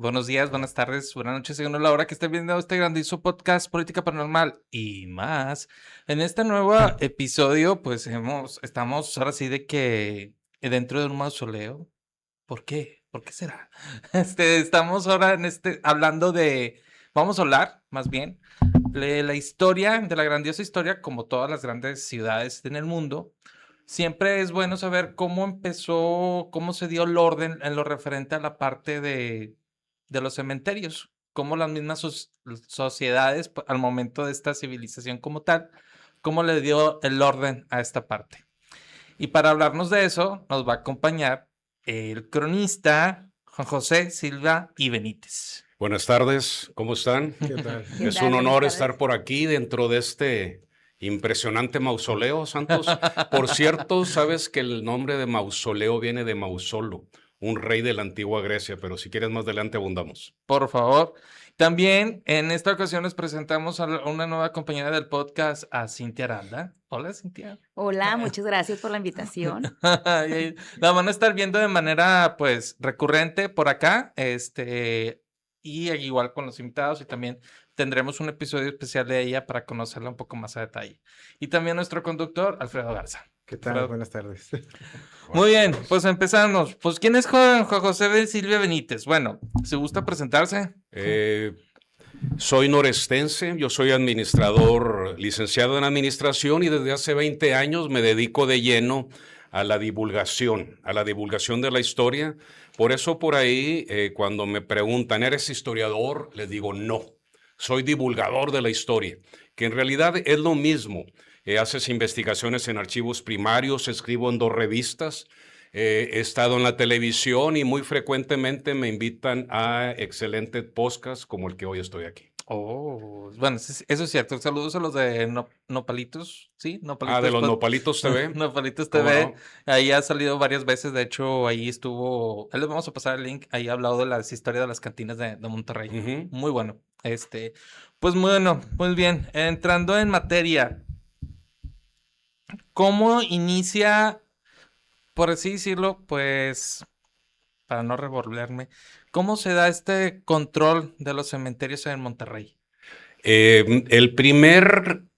buenos días, buenas tardes, buenas noches, según la hora que estén viendo este grandioso podcast Política Paranormal y más. En este nuevo episodio, pues estamos ahora sí de que dentro de un mausoleo. ¿Por qué? ¿Por qué será? Estamos ahora hablando vamos a hablar, más bien, de la historia, de la grandiosa historia, como todas las grandes ciudades en el mundo. Siempre es bueno saber cómo empezó, cómo se dio el orden en lo referente a la parte de los cementerios, cómo las mismas sociedades, al momento de esta civilización como tal, cómo le dio el orden a esta parte. Y para hablarnos de eso, nos va a acompañar el cronista Juan José Silva y Benítez. Buenas tardes, ¿cómo están? ¿Qué tal? Es un honor estar por aquí dentro de este impresionante mausoleo, Santos. Por cierto, sabes que el nombre de mausoleo viene de Mausolo, un rey de la antigua Grecia, pero si quieres más adelante abundamos. Por favor. También en esta ocasión les presentamos a una nueva compañera del podcast, a Cintia Aranda. Hola, Cintia. Hola, muchas gracias por la invitación. La van a estar viendo de manera, pues, recurrente por acá, y igual con los invitados, y también tendremos un episodio especial de ella para conocerla un poco más a detalle. Y también nuestro conductor, Alfredo Garza. ¿Qué tal? Alfredo. Buenas tardes. Muy bien, pues empezamos. Pues, ¿quién es Juan José de Silvia Benítez? Bueno, ¿se gusta presentarse? Soy norestense, yo soy administrador, licenciado en administración, y desde hace 20 años me dedico de lleno a la divulgación de la historia. Por eso por ahí, cuando me preguntan, ¿eres historiador? Les digo, no, soy divulgador de la historia, que en realidad es lo mismo. Haces investigaciones en archivos primarios, escribo en 2 revistas, he estado en la televisión y muy frecuentemente me invitan a excelentes podcasts como el que hoy estoy aquí. Oh, bueno, eso es cierto. Saludos a los de Nopalitos, ¿sí? Nopalitos, de los Nopalitos TV. Nopalitos TV. No? Ahí ha salido varias veces. De hecho, ahí estuvo. Ahí les vamos a pasar el link. Ahí ha hablado de las historias de las cantinas de Monterrey. Uh-huh. Muy bueno. Pues bueno, muy bien. Entrando en materia, ¿cómo inicia, por así decirlo, pues, para no revolverme, cómo se da este control de los cementerios en Monterrey?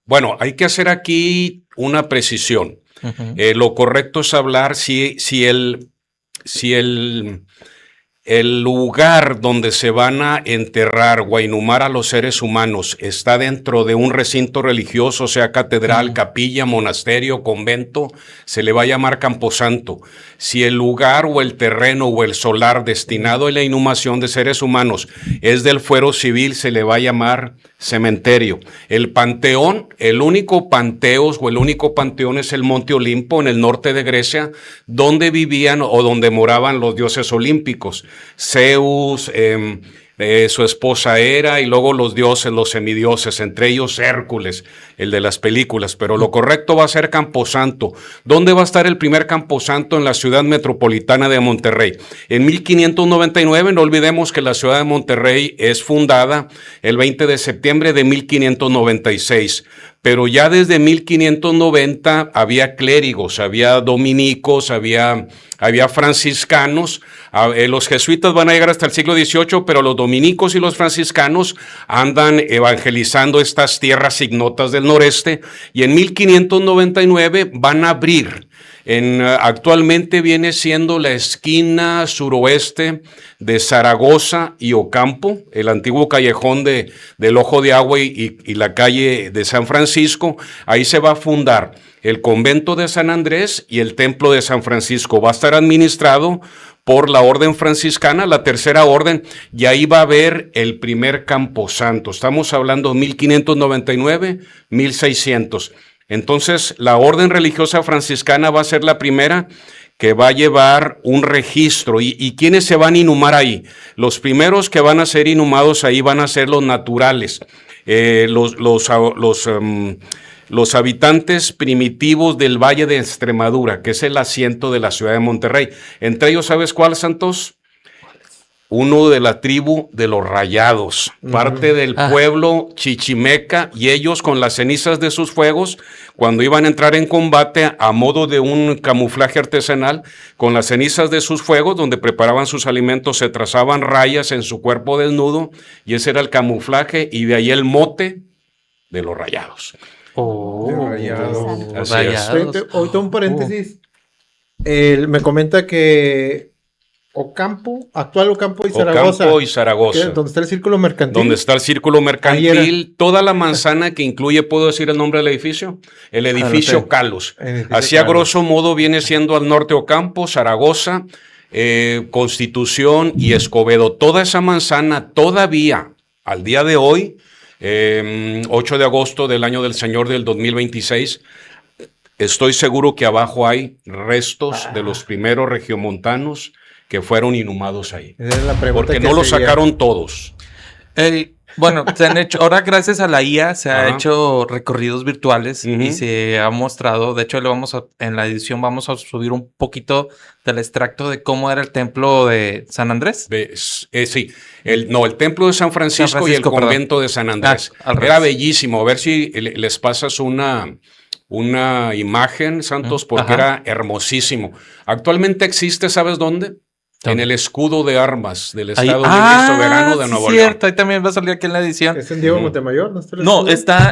Bueno, hay que hacer aquí una precisión. Uh-huh. Lo correcto es hablar si el lugar donde se van a enterrar o a inhumar a los seres humanos está dentro de un recinto religioso, sea catedral, capilla, monasterio, convento, se le va a llamar camposanto. Si el lugar o el terreno o el solar destinado a la inhumación de seres humanos es del fuero civil, se le va a llamar cementerio. El panteón, el único panteón es el Monte Olimpo en el norte de Grecia, donde vivían o donde moraban los dioses olímpicos. Zeus, su esposa Hera, y luego los dioses, los semidioses, entre ellos Hércules, el de las películas, pero lo correcto va a ser Camposanto. ¿Dónde va a estar el primer Camposanto? En la ciudad metropolitana de Monterrey. En 1599, no olvidemos que la ciudad de Monterrey es fundada el 20 de septiembre de 1596. Pero ya desde 1590 había clérigos, había dominicos, había franciscanos. Los jesuitas van a llegar hasta el siglo XVIII, pero los dominicos y los franciscanos andan evangelizando estas tierras ignotas del noreste, y en 1599 van a abrir. Actualmente viene siendo la esquina suroeste de Zaragoza y Ocampo, el antiguo callejón del Ojo de Agua y la calle de San Francisco. Ahí se va a fundar el convento de San Andrés y el templo de San Francisco. Va a estar administrado por la orden franciscana, la tercera orden, y ahí va a haber el primer camposanto. Estamos hablando de 1599, 1600. Entonces, la orden religiosa franciscana va a ser la primera que va a llevar un registro. ¿Y quiénes se van a inhumar ahí? Los primeros que van a ser inhumados ahí van a ser los naturales, los habitantes primitivos del Valle de Extremadura, que es el asiento de la ciudad de Monterrey. Entre ellos, ¿sabes cuál, Santos? uno de la tribu de los Rayados, parte del pueblo chichimeca, y ellos con las cenizas de sus fuegos, cuando iban a entrar en combate a modo de un camuflaje artesanal, con las cenizas de sus fuegos, donde preparaban sus alimentos, se trazaban rayas en su cuerpo desnudo, y ese era el camuflaje, y de ahí el mote de los Rayados. Rayados. Así es. Ahorita un paréntesis. Me comenta que actual Ocampo y Zaragoza. Ocampo y Zaragoza. Donde está el círculo mercantil. Donde está el círculo mercantil, toda la manzana que incluye, ¿puedo decir el nombre del edificio? El edificio Calos. Así a grosso modo viene siendo al norte Ocampo, Zaragoza, Constitución y Escobedo. Toda esa manzana todavía, al día de hoy, 8 de agosto del año del Señor del 2026, estoy seguro que abajo hay restos de los primeros regiomontanos que fueron inhumados ahí. Esa es la pregunta. Porque no lo sacaron todos. Bueno, se han hecho, ahora gracias a la IA se ha hecho recorridos virtuales y se ha mostrado, de hecho en la edición vamos a subir un poquito del extracto de cómo era el templo de San Andrés. Sí, el templo de San Francisco y el convento de San Andrés. Era bellísimo, a ver si les pasas una imagen, Santos, porque era hermosísimo. Actualmente existe, ¿sabes dónde? En el escudo de armas del Estado Libre Soberano de Nuevo León. Cierto, ahí también va a salir aquí en la edición. ¿Es en Diego Montemayor?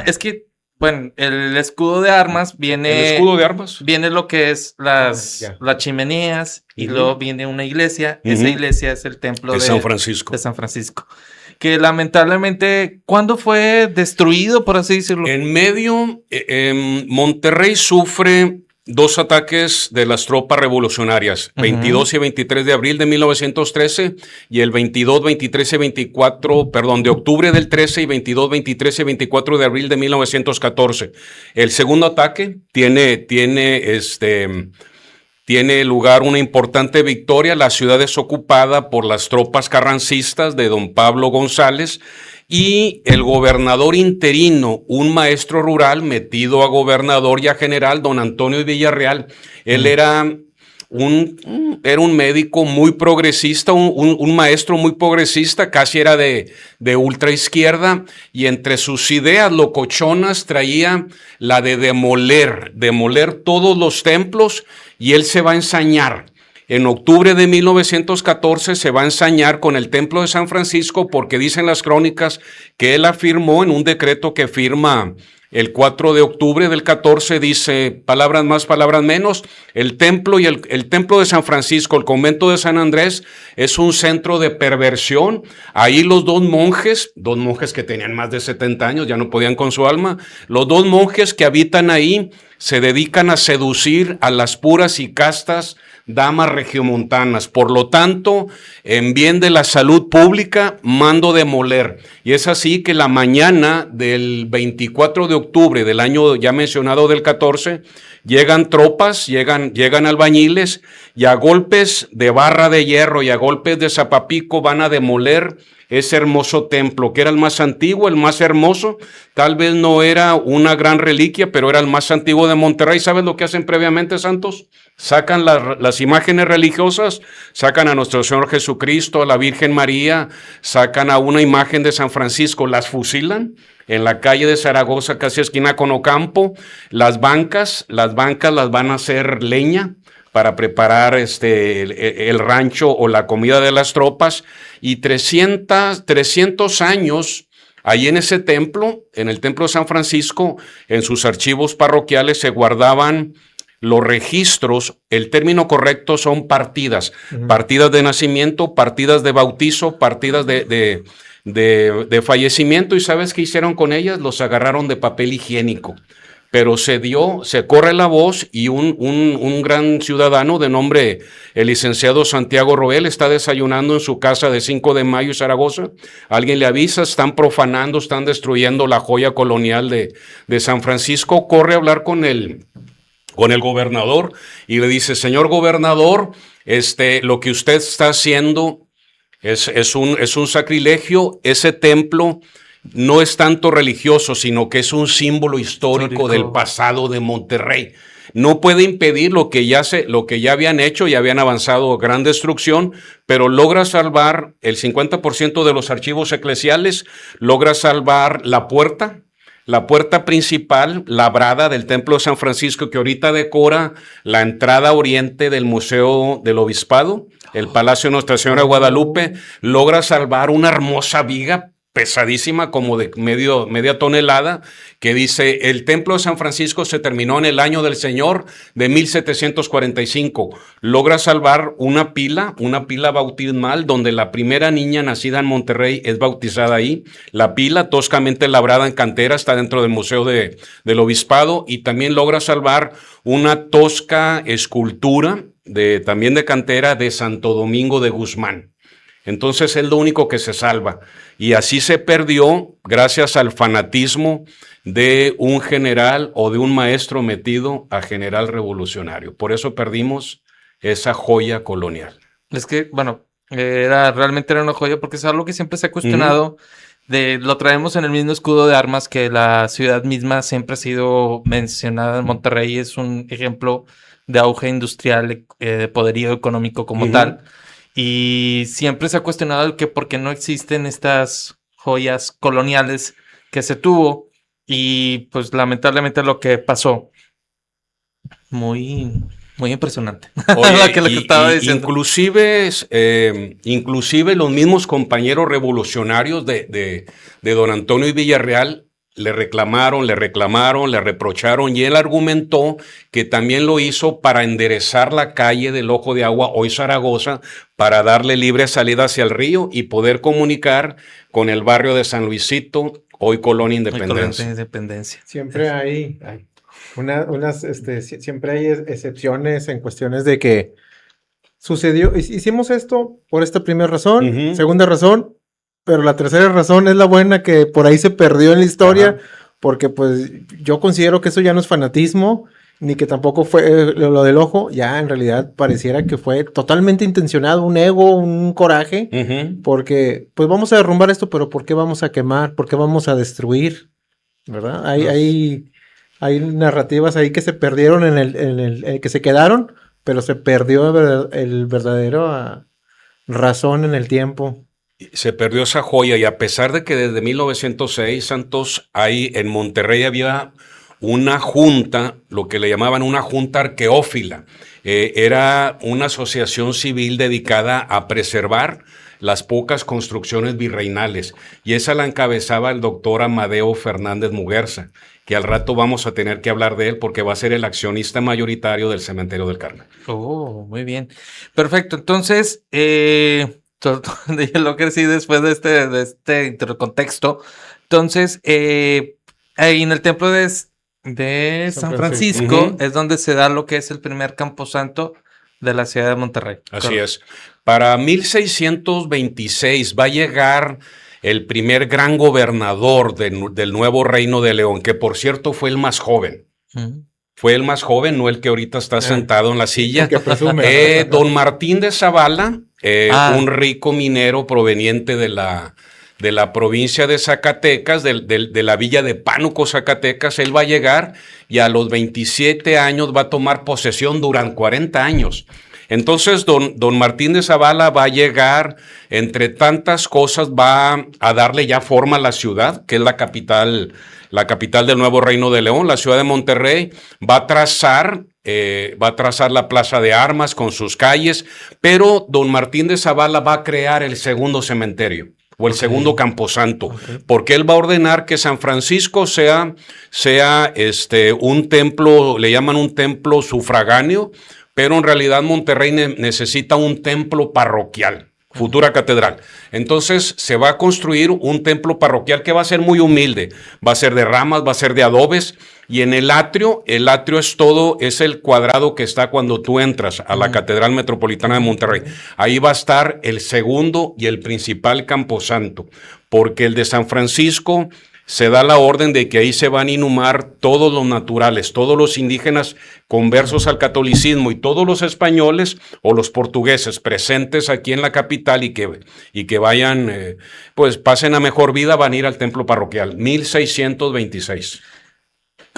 Es que, bueno, el escudo de armas viene... ¿El escudo de armas? Viene lo que es las chimeneas y luego viene una iglesia. Esa iglesia es el templo de San Francisco. De San Francisco. Que lamentablemente, ¿cuándo fue destruido, por así decirlo? En medio, Monterrey sufre 2 ataques de las tropas revolucionarias, 22 y 23 de abril de 1913 y el 22, 23 y 24, de octubre del 13 y 22, 23 y 24 de abril de 1914. El segundo ataque tiene lugar una importante victoria. La ciudad es ocupada por las tropas carrancistas de don Pablo González y el gobernador interino, un maestro rural metido a gobernador y a general, don Antonio Villarreal. Él era un médico muy progresista, un maestro muy progresista, casi era de ultra izquierda, y entre sus ideas locochonas traía la de demoler todos los templos, y él se va a ensañar. En octubre de 1914 se va a ensañar con el templo de San Francisco, porque dicen las crónicas que él afirmó en un decreto que firma el 4 de octubre del 14, dice, palabras más, palabras menos, el templo y el templo de San Francisco, el convento de San Andrés, es un centro de perversión. Ahí los dos monjes que tenían más de 70 años, ya no podían con su alma, los 2 monjes que habitan ahí se dedican a seducir a las puras y castas damas regiomontanas. Por lo tanto, en bien de la salud pública, mando demoler. Y es así que la mañana del 24 de octubre del año ya mencionado del 14, llegan tropas, llegan albañiles, y a golpes de barra de hierro y a golpes de zapapico van a demoler ese hermoso templo, que era el más antiguo, el más hermoso. Tal vez no era una gran reliquia, pero era el más antiguo de Monterrey. ¿Sabes lo que hacen previamente, Santos? Sacan las imágenes religiosas, sacan a nuestro Señor Jesucristo, a la Virgen María, sacan a una imagen de San Francisco, las fusilan en la calle de Zaragoza, casi esquina con Ocampo. Las bancas las van a hacer leña para preparar el rancho o la comida de las tropas, y 300 años ahí en ese templo, en el templo de San Francisco, en sus archivos parroquiales se guardaban los registros. El término correcto son partidas, partidas de nacimiento, partidas de bautizo, partidas de fallecimiento. ¿Y sabes qué hicieron con ellas? Los agarraron de papel higiénico. Pero se corre la voz, y un gran ciudadano de nombre el licenciado Santiago Roel está desayunando en su casa de 5 de Mayo, Zaragoza. Alguien le avisa, están profanando, están destruyendo la joya colonial de San Francisco. Corre a hablar con el gobernador y le dice, señor gobernador, lo que usted está haciendo es un sacrilegio. Ese templo no es tanto religioso, sino que es un símbolo histórico del pasado de Monterrey. no puede impedir lo que ya habían hecho y habían avanzado gran destrucción, pero logra salvar el 50% de los archivos eclesiales, logra salvar la puerta principal labrada del Templo de San Francisco, que ahorita decora la entrada oriente del Museo del Obispado, el Palacio de Nuestra Señora de Guadalupe, logra salvar una hermosa viga pesadísima, como de media tonelada, que dice: el Templo de San Francisco se terminó en el año del Señor de 1745. Logra salvar una pila bautismal, donde la primera niña nacida en Monterrey es bautizada ahí. La pila, toscamente labrada en cantera, está dentro del Museo del Obispado, y también logra salvar una tosca escultura también de cantera de Santo Domingo de Guzmán. Entonces es lo único que se salva. Y así se perdió gracias al fanatismo de un general o de un maestro metido a general revolucionario. Por eso perdimos esa joya colonial. Es que, bueno, realmente era una joya, porque es algo que siempre se ha cuestionado. Lo traemos en el mismo escudo de armas, que la ciudad misma siempre ha sido mencionada. En Monterrey es un ejemplo de auge industrial, de poderío económico como tal. Y siempre se ha cuestionado el que por qué no existen estas joyas coloniales que se tuvo. Y pues lamentablemente lo que pasó. Muy impresionante. Oye, lo que estaba diciendo. Inclusive los mismos compañeros revolucionarios de don Antonio y Villarreal le reclamaron, le reprocharon, y él argumentó que también lo hizo para enderezar la calle del Ojo de Agua, hoy Zaragoza, para darle libre salida hacia el río y poder comunicar con el barrio de San Luisito, hoy Colonia Independencia. Siempre hay siempre hay excepciones en cuestiones de que sucedió, hicimos esto por esta primera razón, segunda razón, pero la tercera razón es la buena, que por ahí se perdió en la historia. Porque pues yo considero que eso ya no es fanatismo, ni que tampoco fue lo del ojo. Ya en realidad pareciera que fue totalmente intencionado, un ego, un coraje, porque pues vamos a derrumbar esto, pero ¿por qué vamos a quemar? ¿Por qué vamos a destruir? ¿Verdad? Hay narrativas ahí que se perdieron en el que se quedaron, pero se perdió el verdadero razón en el tiempo. Se perdió esa joya, y a pesar de que desde 1906, Santos, ahí en Monterrey había una junta, lo que le llamaban una junta arqueófila. Era una asociación civil dedicada a preservar las pocas construcciones virreinales, y esa la encabezaba el doctor Amadeo Fernández Muguerza, que al rato vamos a tener que hablar de él porque va a ser el accionista mayoritario del Cementerio del Carmen. Oh, muy bien. Perfecto. Entonces, lo que sí, después de este contexto. Entonces, ahí en el templo de San Francisco es donde se da lo que es el primer camposanto de la ciudad de Monterrey. Así es. Para 1626 va a llegar el primer gran gobernador del nuevo Reino de León, que por cierto fue el más joven. Fue el más joven, no el que ahorita está sentado en la silla. Don Martín de Zavala, un rico minero proveniente de la provincia de Zacatecas, de la villa de Pánuco, Zacatecas. Él va a llegar y a los 27 años va a tomar posesión. Duran 40 años. Entonces, don Martín de Zavala va a llegar, entre tantas cosas, va a darle ya forma a la ciudad, que es la capital del nuevo Reino de León, la ciudad de Monterrey. Va a trazar la Plaza de Armas con sus calles, pero don Martín de Zavala va a crear el segundo cementerio, o el segundo camposanto, porque él va a ordenar que San Francisco sea un templo, le llaman un templo sufragáneo, pero en realidad Monterrey necesita un templo parroquial, futura catedral. Entonces se va a construir un templo parroquial que va a ser muy humilde, va a ser de ramas, va a ser de adobes, y en el atrio es el cuadrado que está cuando tú entras a la Catedral Metropolitana de Monterrey. Ahí va a estar el segundo y el principal camposanto, porque el de San Francisco se da la orden de que ahí se van a inhumar todos los naturales, todos los indígenas conversos al catolicismo y todos los españoles o los portugueses presentes aquí en la capital y que vayan, pasen a mejor vida, van a ir al templo parroquial, 1626.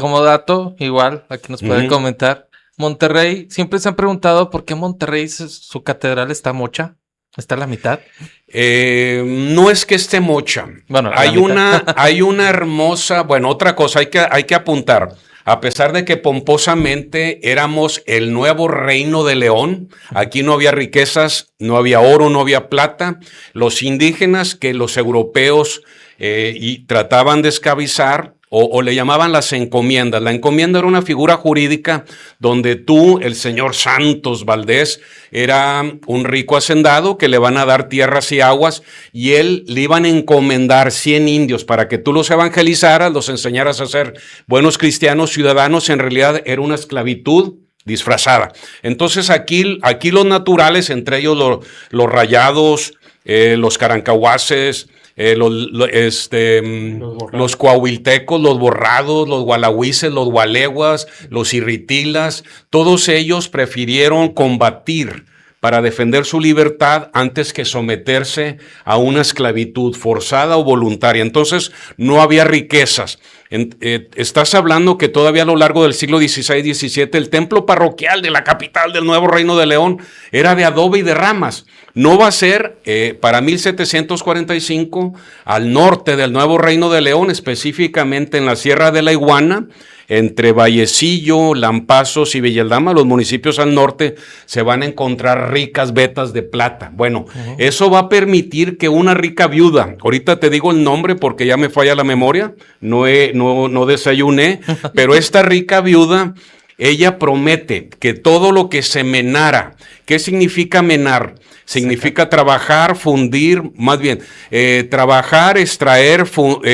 como dato, igual, aquí nos pueden comentar. Monterrey, siempre se han preguntado por qué Monterrey su catedral está mocha, está a la mitad. No es que esté mocha. Bueno, hay una hermosa, bueno, otra cosa hay que apuntar. A pesar de que pomposamente éramos el nuevo reino de León, aquí no había riquezas, no había oro, no había plata. Los indígenas que los europeos y trataban de esclavizar, o le llamaban las encomiendas. La encomienda era una figura jurídica donde tú, el señor Santos Valdés, era un rico hacendado que le van a dar tierras y aguas y él le iban a encomendar 100 indios para que tú los evangelizaras, los enseñaras a ser buenos cristianos, ciudadanos. En realidad era una esclavitud disfrazada. Entonces aquí los naturales, entre ellos los rayados, los carancahuases, los coahuiltecos, los borrados, los gualahuises, los gualeguas, los irritilas, todos ellos prefirieron combatir para defender su libertad antes que someterse a una esclavitud forzada o voluntaria. Entonces no había riquezas. Estás hablando que todavía a lo largo del siglo XVI y XVII el templo parroquial de la capital del Nuevo Reino de León era de adobe y de ramas. No va a ser para 1745 al norte del Nuevo Reino de León, específicamente en la Sierra de la Iguana, entre Vallecillo, Lampazos y Villaldama, los municipios al norte, se van a encontrar ricas vetas de plata. Bueno, eso va a permitir que una rica viuda, ahorita te digo el nombre porque ya me falla la memoria, no desayuné, pero esta rica viuda, ella promete que todo lo que se menara, ¿qué significa menar? Significa trabajar, fundir, más bien, trabajar, extraer,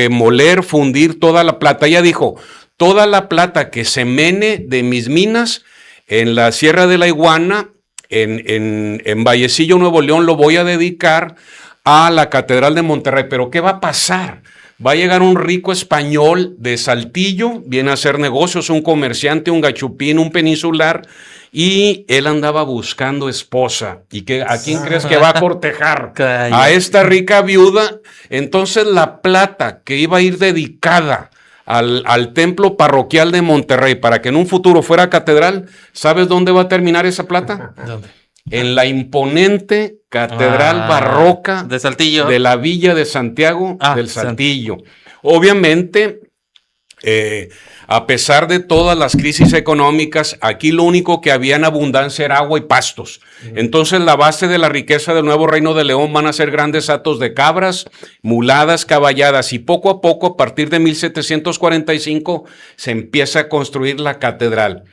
moler, fundir toda la plata. Ella dijo, toda la plata que se mene de mis minas en la Sierra de la Iguana, en Vallecillo, Nuevo León, lo voy a dedicar a la Catedral de Monterrey. Pero ¿qué va a pasar? Va a llegar un rico español de Saltillo, viene a hacer negocios, un comerciante, un gachupín, un peninsular, y él andaba buscando esposa. ¿Y a quién crees que va a cortejar? A esta rica viuda. Entonces la plata que iba a ir dedicada al templo parroquial de Monterrey para que en un futuro fuera catedral, ¿sabes dónde va a terminar esa plata? ¿Dónde? En la imponente catedral barroca de Saltillo, de la Villa de Santiago del Saltillo. Obviamente, a pesar de todas las crisis económicas, aquí lo único que había en abundancia era agua y pastos. Entonces la base de la riqueza del Nuevo Reino de León van a ser grandes hatos de cabras, muladas, caballadas, y poco a poco, a partir de 1745, se empieza a construir la catedral.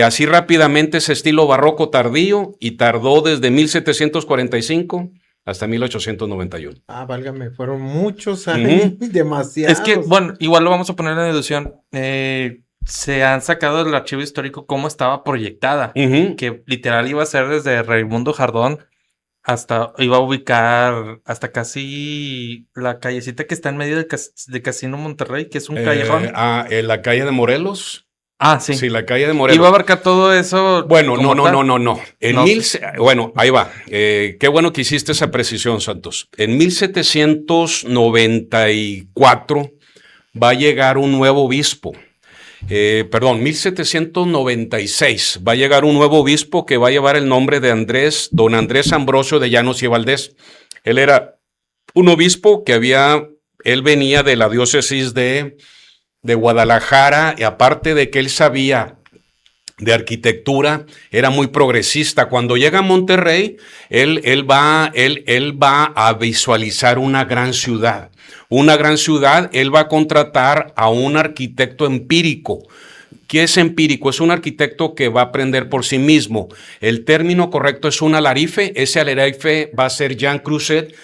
Así rápidamente ese estilo barroco tardío, y tardó desde 1745 hasta 1891. Válgame, fueron muchos años, demasiados. Es que, bueno, igual lo vamos a poner en edición. Se han sacado del archivo histórico cómo estaba proyectada, que literal iba a ser desde Raimundo Jardón hasta, iba a ubicar hasta casi la callecita que está en medio de Casino Monterrey, que es un callejón. En la calle de Morelos. Sí. Sí, la calle de Morelos. Iba a abarcar todo eso. Bueno, no. Bueno, ahí va. Qué bueno que hiciste esa precisión, Santos. En 1794 va a llegar un nuevo obispo. 1796 va a llegar un nuevo obispo que va a llevar el nombre de don Andrés Ambrosio de Llanos y Valdés. Él era un obispo él venía de la diócesis de Guadalajara, y aparte de que él sabía de arquitectura, era muy progresista. Cuando llega a Monterrey, él va a visualizar una gran ciudad. Él va a contratar a un arquitecto empírico. ¿Qué es empírico? Es un arquitecto que va a aprender por sí mismo. El término correcto es un alarife. Ese alarife va a ser Jean Cruzet.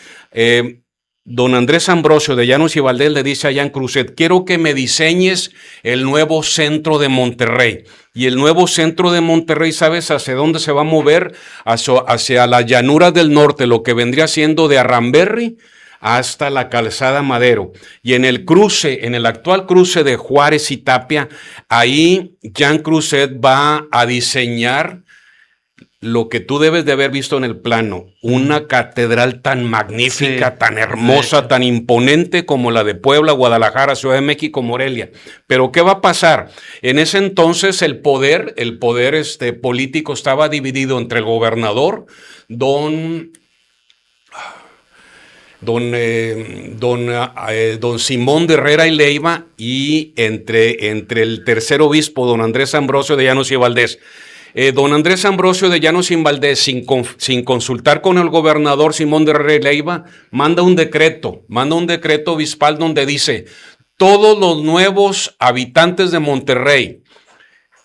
Don Andrés Ambrosio de Llanos y Valdés le dice a Jean Cruzet, quiero que me diseñes el nuevo centro de Monterrey. Y el nuevo centro de Monterrey, ¿sabes hacia dónde se va a mover? Hacia las llanuras del norte, lo que vendría siendo de Arramberri hasta la Calzada Madero. Y en el actual cruce de Juárez y Tapia, ahí Jean Cruzet va a diseñar lo que tú debes de haber visto en el plano, una catedral tan magnífica, Sí, tan hermosa, de hecho. tan imponente como la de Puebla, Guadalajara, Ciudad de México, Morelia. Pero ¿qué va a pasar? En ese entonces el poder político estaba dividido entre el gobernador, don Simón de Herrera y Leiva, y entre el tercer obispo, don Andrés Ambrosio de Llanos y Valdés. Don Andrés Ambrosio de Llanos y Valdés, sin consultar con el gobernador Simón de Herrera y Leiva, manda un decreto obispal donde dice: todos los nuevos habitantes de Monterrey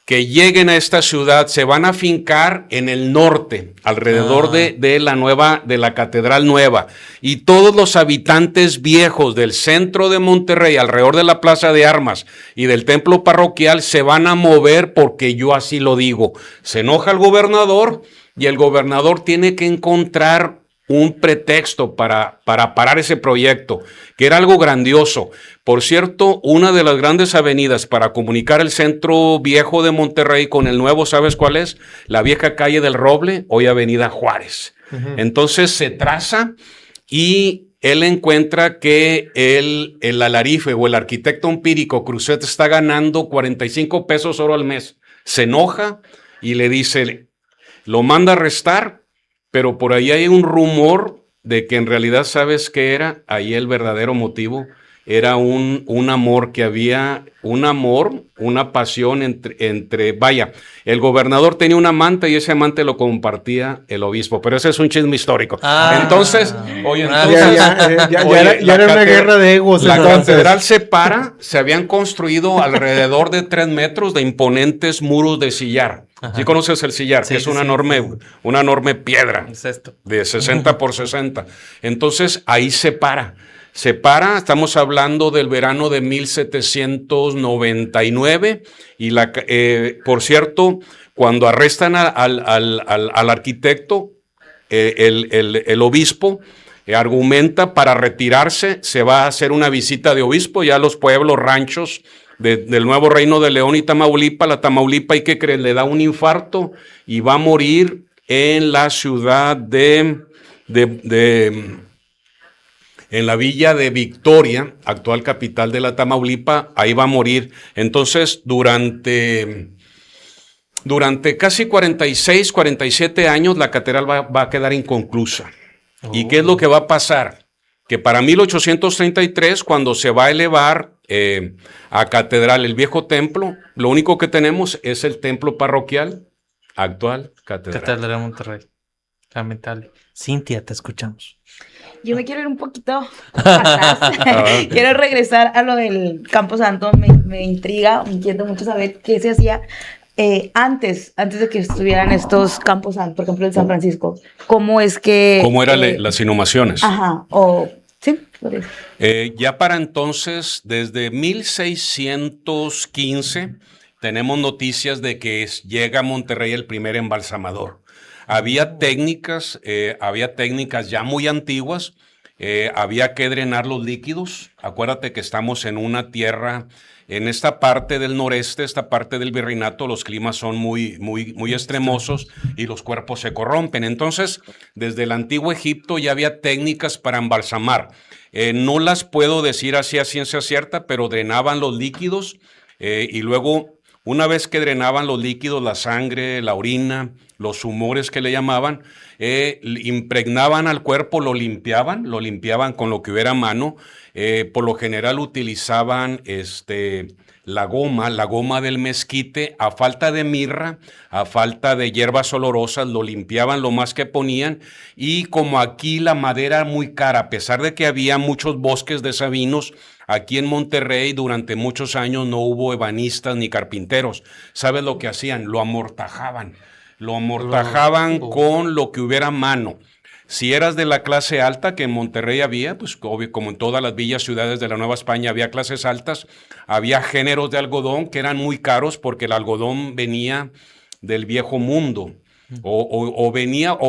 que lleguen a esta ciudad se van a afincar en el norte, alrededor de la catedral nueva, y todos los habitantes viejos del centro de Monterrey, alrededor de la Plaza de Armas y del templo parroquial, se van a mover porque yo así lo digo. Se enoja el gobernador y el gobernador tiene que encontrar un pretexto para parar ese proyecto, que era algo grandioso. Por cierto, una de las grandes avenidas para comunicar el centro viejo de Monterrey con el nuevo, ¿sabes cuál es? La vieja calle del Roble, hoy Avenida Juárez. Entonces se traza y él encuentra que el alarife o el arquitecto empírico Cruzet está ganando 45 pesos oro al mes. Se enoja y le dice, lo manda a arrestar, pero por ahí hay un rumor de que en realidad, ¿sabes qué era? Ahí el verdadero motivo era un amor que había, una pasión vaya, el gobernador tenía un amante y ese amante lo compartía el obispo, pero ese es un chisme histórico. Entonces, ya era una guerra de egos. La catedral se habían construido alrededor de 3 metros de imponentes muros de sillar. ¿Sí conoces el sillar? Sí, que es una enorme piedra de 60 por 60. Entonces, ahí se para, estamos hablando del verano de 1799, y por cierto, cuando arrestan al arquitecto, el obispo argumenta para retirarse, se va a hacer una visita de obispo ya a los pueblos, ranchos del Nuevo Reino de León y Tamaulipas. La Tamaulipas, ¿y qué creen? Le da un infarto y va a morir en la ciudad en la villa de Victoria, actual capital de la Tamaulipas. Ahí va a morir. Entonces, durante casi 46, 47 años, la catedral va a quedar inconclusa. ¿Y qué es lo que va a pasar? Que para 1833, cuando se va a elevar a catedral el viejo templo, lo único que tenemos es el templo parroquial, actual catedral. Catedral de Monterrey. Lamentable. Cintia, te escuchamos. Yo me quiero ir un poquito atrás. Quiero regresar a lo del Campo Santo. Me intriga, me inquieta mucho saber qué se hacía antes de que estuvieran estos Campos Santos, por ejemplo, en San Francisco. ¿Cómo es que...? ¿Cómo eran las inhumaciones? Ajá, sí, por eso. Ya para entonces, desde 1615, tenemos noticias de que llega a Monterrey el primer embalsamador. Había técnicas ya muy antiguas. Había que drenar los líquidos. Acuérdate que estamos en una tierra, en esta parte del noreste, esta parte del virreinato, los climas son muy extremosos y los cuerpos se corrompen. Entonces, desde el antiguo Egipto ya había técnicas para embalsamar. No las puedo decir así a ciencia cierta, pero drenaban los líquidos y luego, una vez que drenaban los líquidos, la sangre, la orina, los humores que le llamaban, impregnaban al cuerpo, lo limpiaban con lo que hubiera a mano. Por lo general utilizaban la goma del mezquite, a falta de mirra, a falta de hierbas olorosas, lo limpiaban lo más que ponían. Y como aquí la madera era muy cara, a pesar de que había muchos bosques de sabinos, aquí en Monterrey durante muchos años no hubo ebanistas ni carpinteros. ¿Sabes lo que hacían? Lo amortajaban con lo que hubiera a mano. Si eras de la clase alta, que en Monterrey había, pues obvio, como en todas las villas, ciudades de la Nueva España, había clases altas, había géneros de algodón que eran muy caros porque el algodón venía del viejo mundo, o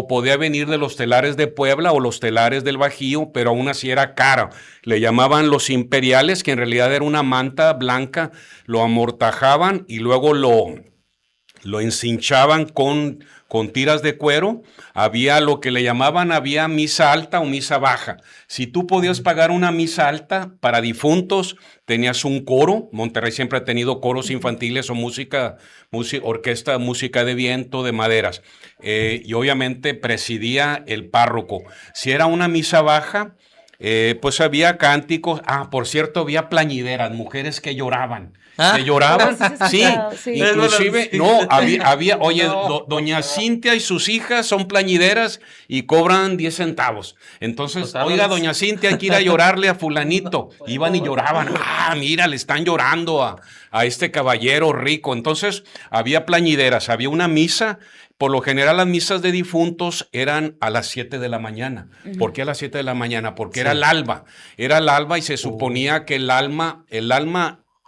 podía venir de los telares de Puebla o los telares del Bajío, pero aún así era caro. Le llamaban los imperiales, que en realidad era una manta blanca, lo amortajaban y luego lo lo encinchaban con tiras de cuero. Había lo que le llamaban, había misa alta o misa baja. Si tú podías pagar una misa alta para difuntos, tenías un coro. Monterrey siempre ha tenido coros infantiles o orquesta, música de viento, de maderas. Y obviamente presidía el párroco. Si era una misa baja, pues había cánticos. Por cierto, había plañideras, mujeres que lloraban. Que lloraban, sí, inclusive, no, había, oye, doña Cintia y sus hijas son plañideras y cobran 10 centavos. Entonces, oiga, doña Cintia, hay que ir a llorarle a fulanito. Iban y lloraban, mira, le están llorando a este caballero rico. Entonces, había plañideras, había una misa. Por lo general, las misas de difuntos eran a las 7 de la mañana. ¿Por qué a las 7 de la mañana? Porque era el alba. Era el alba y se suponía que el alma,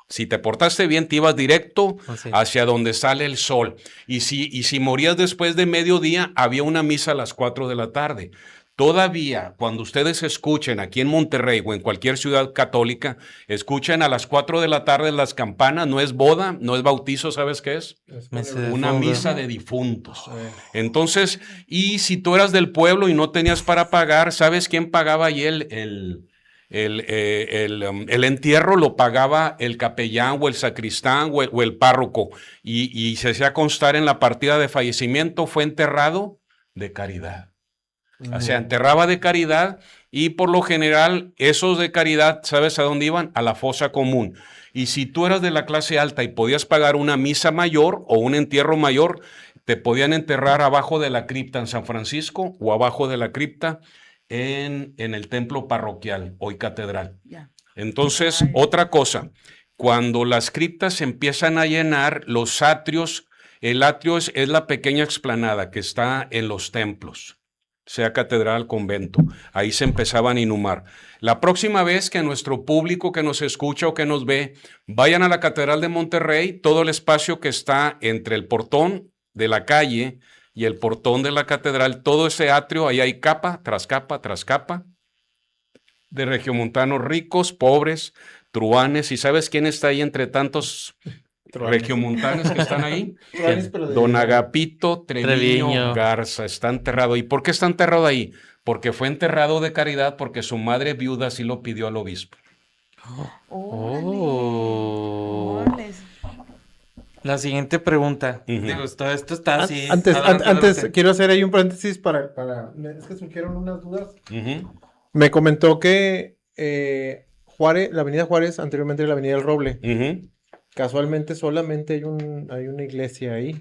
si te portaste bien, te ibas directo hacia donde sale el sol. Y si morías después de mediodía, había una misa a las 4 de la tarde. Todavía, cuando ustedes escuchen aquí en Monterrey o en cualquier ciudad católica, escuchen a las 4 de la tarde las campanas, no es boda, no es bautizo, ¿sabes qué es? Una misa de difuntos. Entonces, y si tú eras del pueblo y no tenías para pagar, ¿sabes quién pagaba ahí el entierro? Lo pagaba el capellán o el sacristán o el párroco, y se hacía constar en la partida de fallecimiento, fue enterrado de caridad. O sea, enterraba de caridad, y por lo general esos de caridad, ¿sabes a dónde iban? A la fosa común. Y si tú eras de la clase alta y podías pagar una misa mayor o un entierro mayor, te podían enterrar abajo de la cripta en San Francisco o abajo de la cripta en el templo parroquial, hoy catedral. Entonces, otra cosa, cuando las criptas se empiezan a llenar, los atrios, el atrio es la pequeña explanada que está en los templos, sea catedral, convento, ahí se empezaban a inhumar. La próxima vez que nuestro público que nos escucha o que nos ve, vayan a la Catedral de Monterrey, todo el espacio que está entre el portón de la calle y el portón de la catedral, todo ese atrio, ahí hay capa tras capa tras capa de regiomontanos ricos, pobres, truanes. ¿Y sabes quién está ahí entre tantos regiomontanos que están ahí? Don Agapito Treviño Garza está enterrado ahí. ¿Por qué está enterrado ahí? Porque fue enterrado de caridad, porque su madre viuda así lo pidió al obispo. La siguiente pregunta. Digo, esto está así. Antes quiero hacer ahí un paréntesis para es que surgieron unas dudas. Me comentó que Juárez, la avenida Juárez, anteriormente era la avenida del Roble. Casualmente solamente hay una iglesia ahí,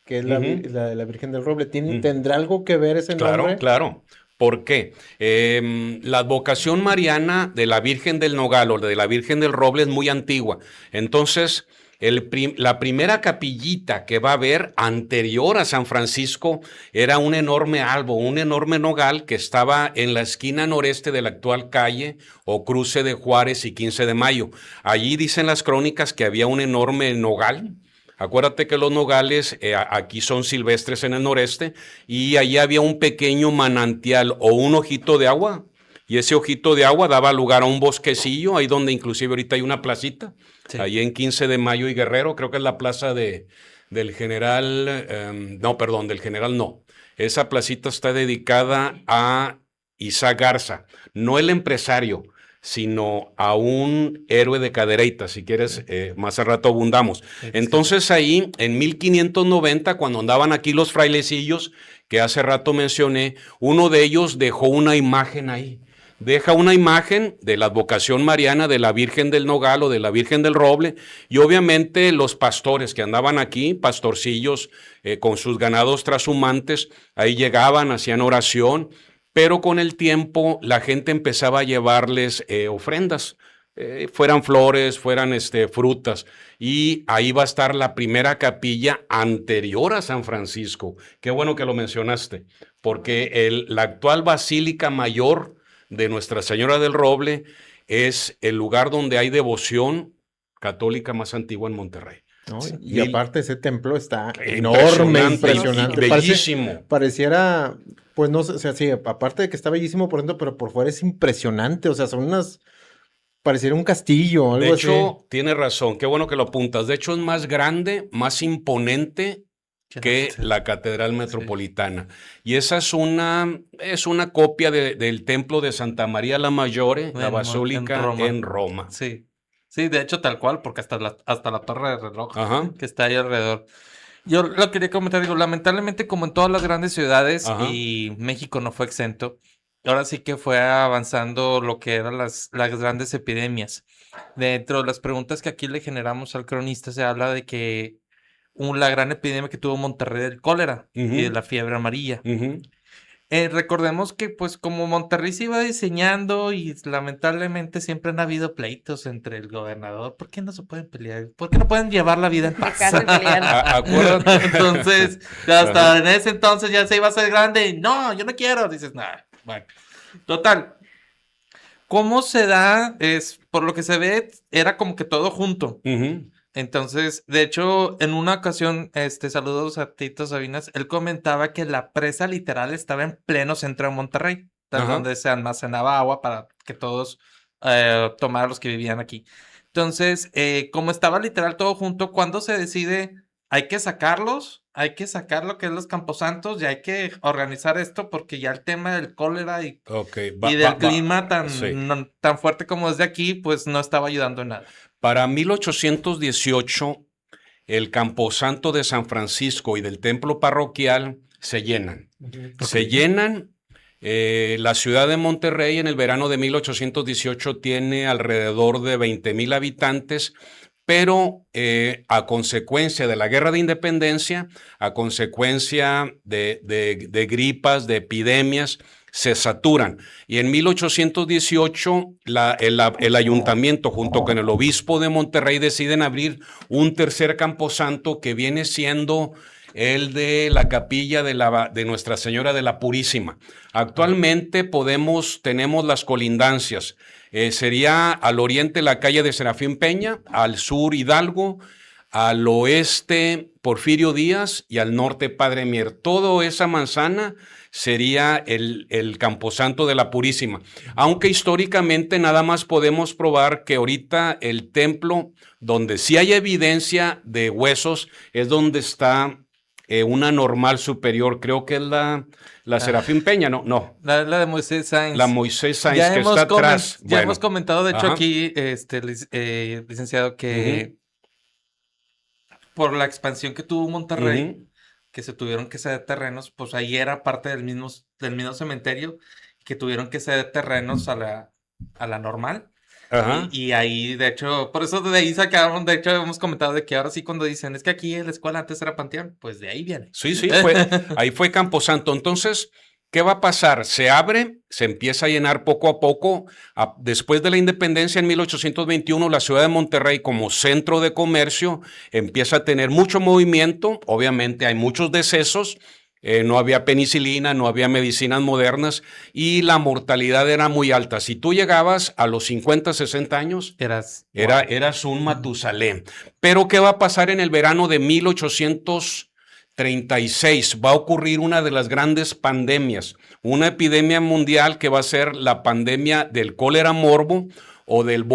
que es la de la Virgen del Roble. ¿Tendrá algo que ver ese nombre? Claro. ¿Por qué? La advocación mariana de la Virgen del Nogal o de la Virgen del Roble es muy antigua. Entonces, la primera capillita que va a haber anterior a San Francisco era un enorme albo, un enorme nogal que estaba en la esquina noreste de la actual calle o cruce de Juárez y 15 de Mayo. Allí dicen las crónicas que había un enorme nogal. Acuérdate que los nogales aquí son silvestres en el noreste, y allí había un pequeño manantial o un ojito de agua, y ese ojito de agua daba lugar a un bosquecillo, ahí donde inclusive ahorita hay una placita, ahí en 15 de Mayo y Guerrero, creo que es la plaza del general, del general no. Esa placita está dedicada a Isaac Garza, no el empresario, sino a un héroe de cadereita, si quieres, más al rato abundamos. Entonces ahí, en 1590, cuando andaban aquí los frailecillos, que hace rato mencioné, uno de ellos dejó una imagen ahí. Deja una imagen de la advocación mariana de la Virgen del Nogal o de la Virgen del Roble, y obviamente los pastores que andaban aquí, pastorcillos con sus ganados trashumantes, ahí llegaban, hacían oración. Pero con el tiempo la gente empezaba a llevarles ofrendas, fueran flores, fueran frutas, y ahí va a estar la primera capilla anterior a San Francisco. Qué bueno que lo mencionaste, porque la actual Basílica Mayor de Nuestra Señora del Roble es el lugar donde hay devoción católica más antigua en Monterrey. ¿No? Y aparte ese templo está enorme, impresionante. Bellísimo. Pareciera, pues no sé, o sea, sí, aparte de que está bellísimo por dentro, pero por fuera es impresionante, o sea, son unas pareciera un castillo, algo De así. hecho, tiene razón, qué bueno que lo apuntas. De hecho, es más grande, más imponente que la Catedral Metropolitana. Y esa es una copia del templo de Santa María la Maggiore, la basílica en Roma. Sí, sí, de hecho tal cual, porque hasta la torre de reloj Ajá. que está ahí alrededor. Yo lo quería comentar, digo, lamentablemente como en todas las grandes ciudades, Ajá. y México no fue exento, ahora sí que fue avanzando lo que eran las grandes epidemias. Dentro de las preguntas que aquí le generamos al cronista se habla de que la gran epidemia que tuvo Monterrey del cólera y de Ujú. la fiebre amarilla. Ujú. Recordemos que pues como Monterrey se iba diseñando y lamentablemente siempre han habido pleitos entre el gobernador. ¿Por qué no se pueden pelear? ¿Por qué no pueden llevar la vida en paz? Dejar de pelear. Acuérdate. Entonces, hasta en ese entonces ya se iba a hacer grande. No, yo no quiero. Dices, nada, bueno. Total. ¿Cómo se da? Por lo que se ve, era como que todo junto. Ujú. Entonces, de hecho, en una ocasión, saludos a Tito Sabinas, él comentaba que la presa literal estaba en pleno centro de Monterrey, Ajá. donde se almacenaba agua para que todos tomaran los que vivían aquí. Entonces, como estaba literal todo junto, cuando se decide, hay que sacar lo que es los camposantos y hay que organizar esto porque ya el tema del cólera y Ok, del clima sí. tan fuerte como es de aquí, pues no estaba ayudando en nada. Para 1818, el Camposanto de San Francisco y del templo parroquial se llenan. Se llenan. La ciudad de Monterrey en el verano de 1818 tiene alrededor de 20,000 habitantes, pero a consecuencia de la Guerra de Independencia, a consecuencia de gripas, de epidemias, se saturan. Y en 1818 el ayuntamiento junto con el obispo de Monterrey deciden abrir un tercer camposanto que viene siendo el de la capilla de Nuestra Señora de la Purísima. Actualmente tenemos las colindancias. Sería al oriente la calle de Serafín Peña, al sur Hidalgo, al oeste Porfirio Díaz y al norte Padre Mier. Toda esa manzana sería el Camposanto de la Purísima. Aunque históricamente nada más podemos probar que ahorita el templo donde sí hay evidencia de huesos es donde está una normal superior, creo que es la Serafín Peña, no. La de Moisés Sáenz. La Moisés Sáenz que está atrás. Ya hemos comentado, de hecho, Ajá. aquí, licenciado, que por la expansión que tuvo Monterrey, que se tuvieron que ceder terrenos, pues ahí era parte del mismo cementerio, que tuvieron que ceder terrenos a la normal. Ajá. Y ahí, de hecho, por eso de ahí sacaron, de hecho, hemos comentado de que ahora sí cuando dicen, es que aquí en la escuela antes era Panteón, pues de ahí viene. Sí, ahí fue Camposanto. Entonces, ¿qué va a pasar? Se abre, se empieza a llenar poco a poco. Después de la independencia en 1821, la ciudad de Monterrey como centro de comercio empieza a tener mucho movimiento. Obviamente hay muchos decesos. No había penicilina, no había medicinas modernas y la mortalidad era muy alta. Si tú llegabas a los 50, 60 años, eras un Matusalén. Pero ¿qué va a pasar en el verano de 1836? Va a ocurrir una de las grandes pandemias, una epidemia mundial que va a ser la pandemia del cólera morbo o del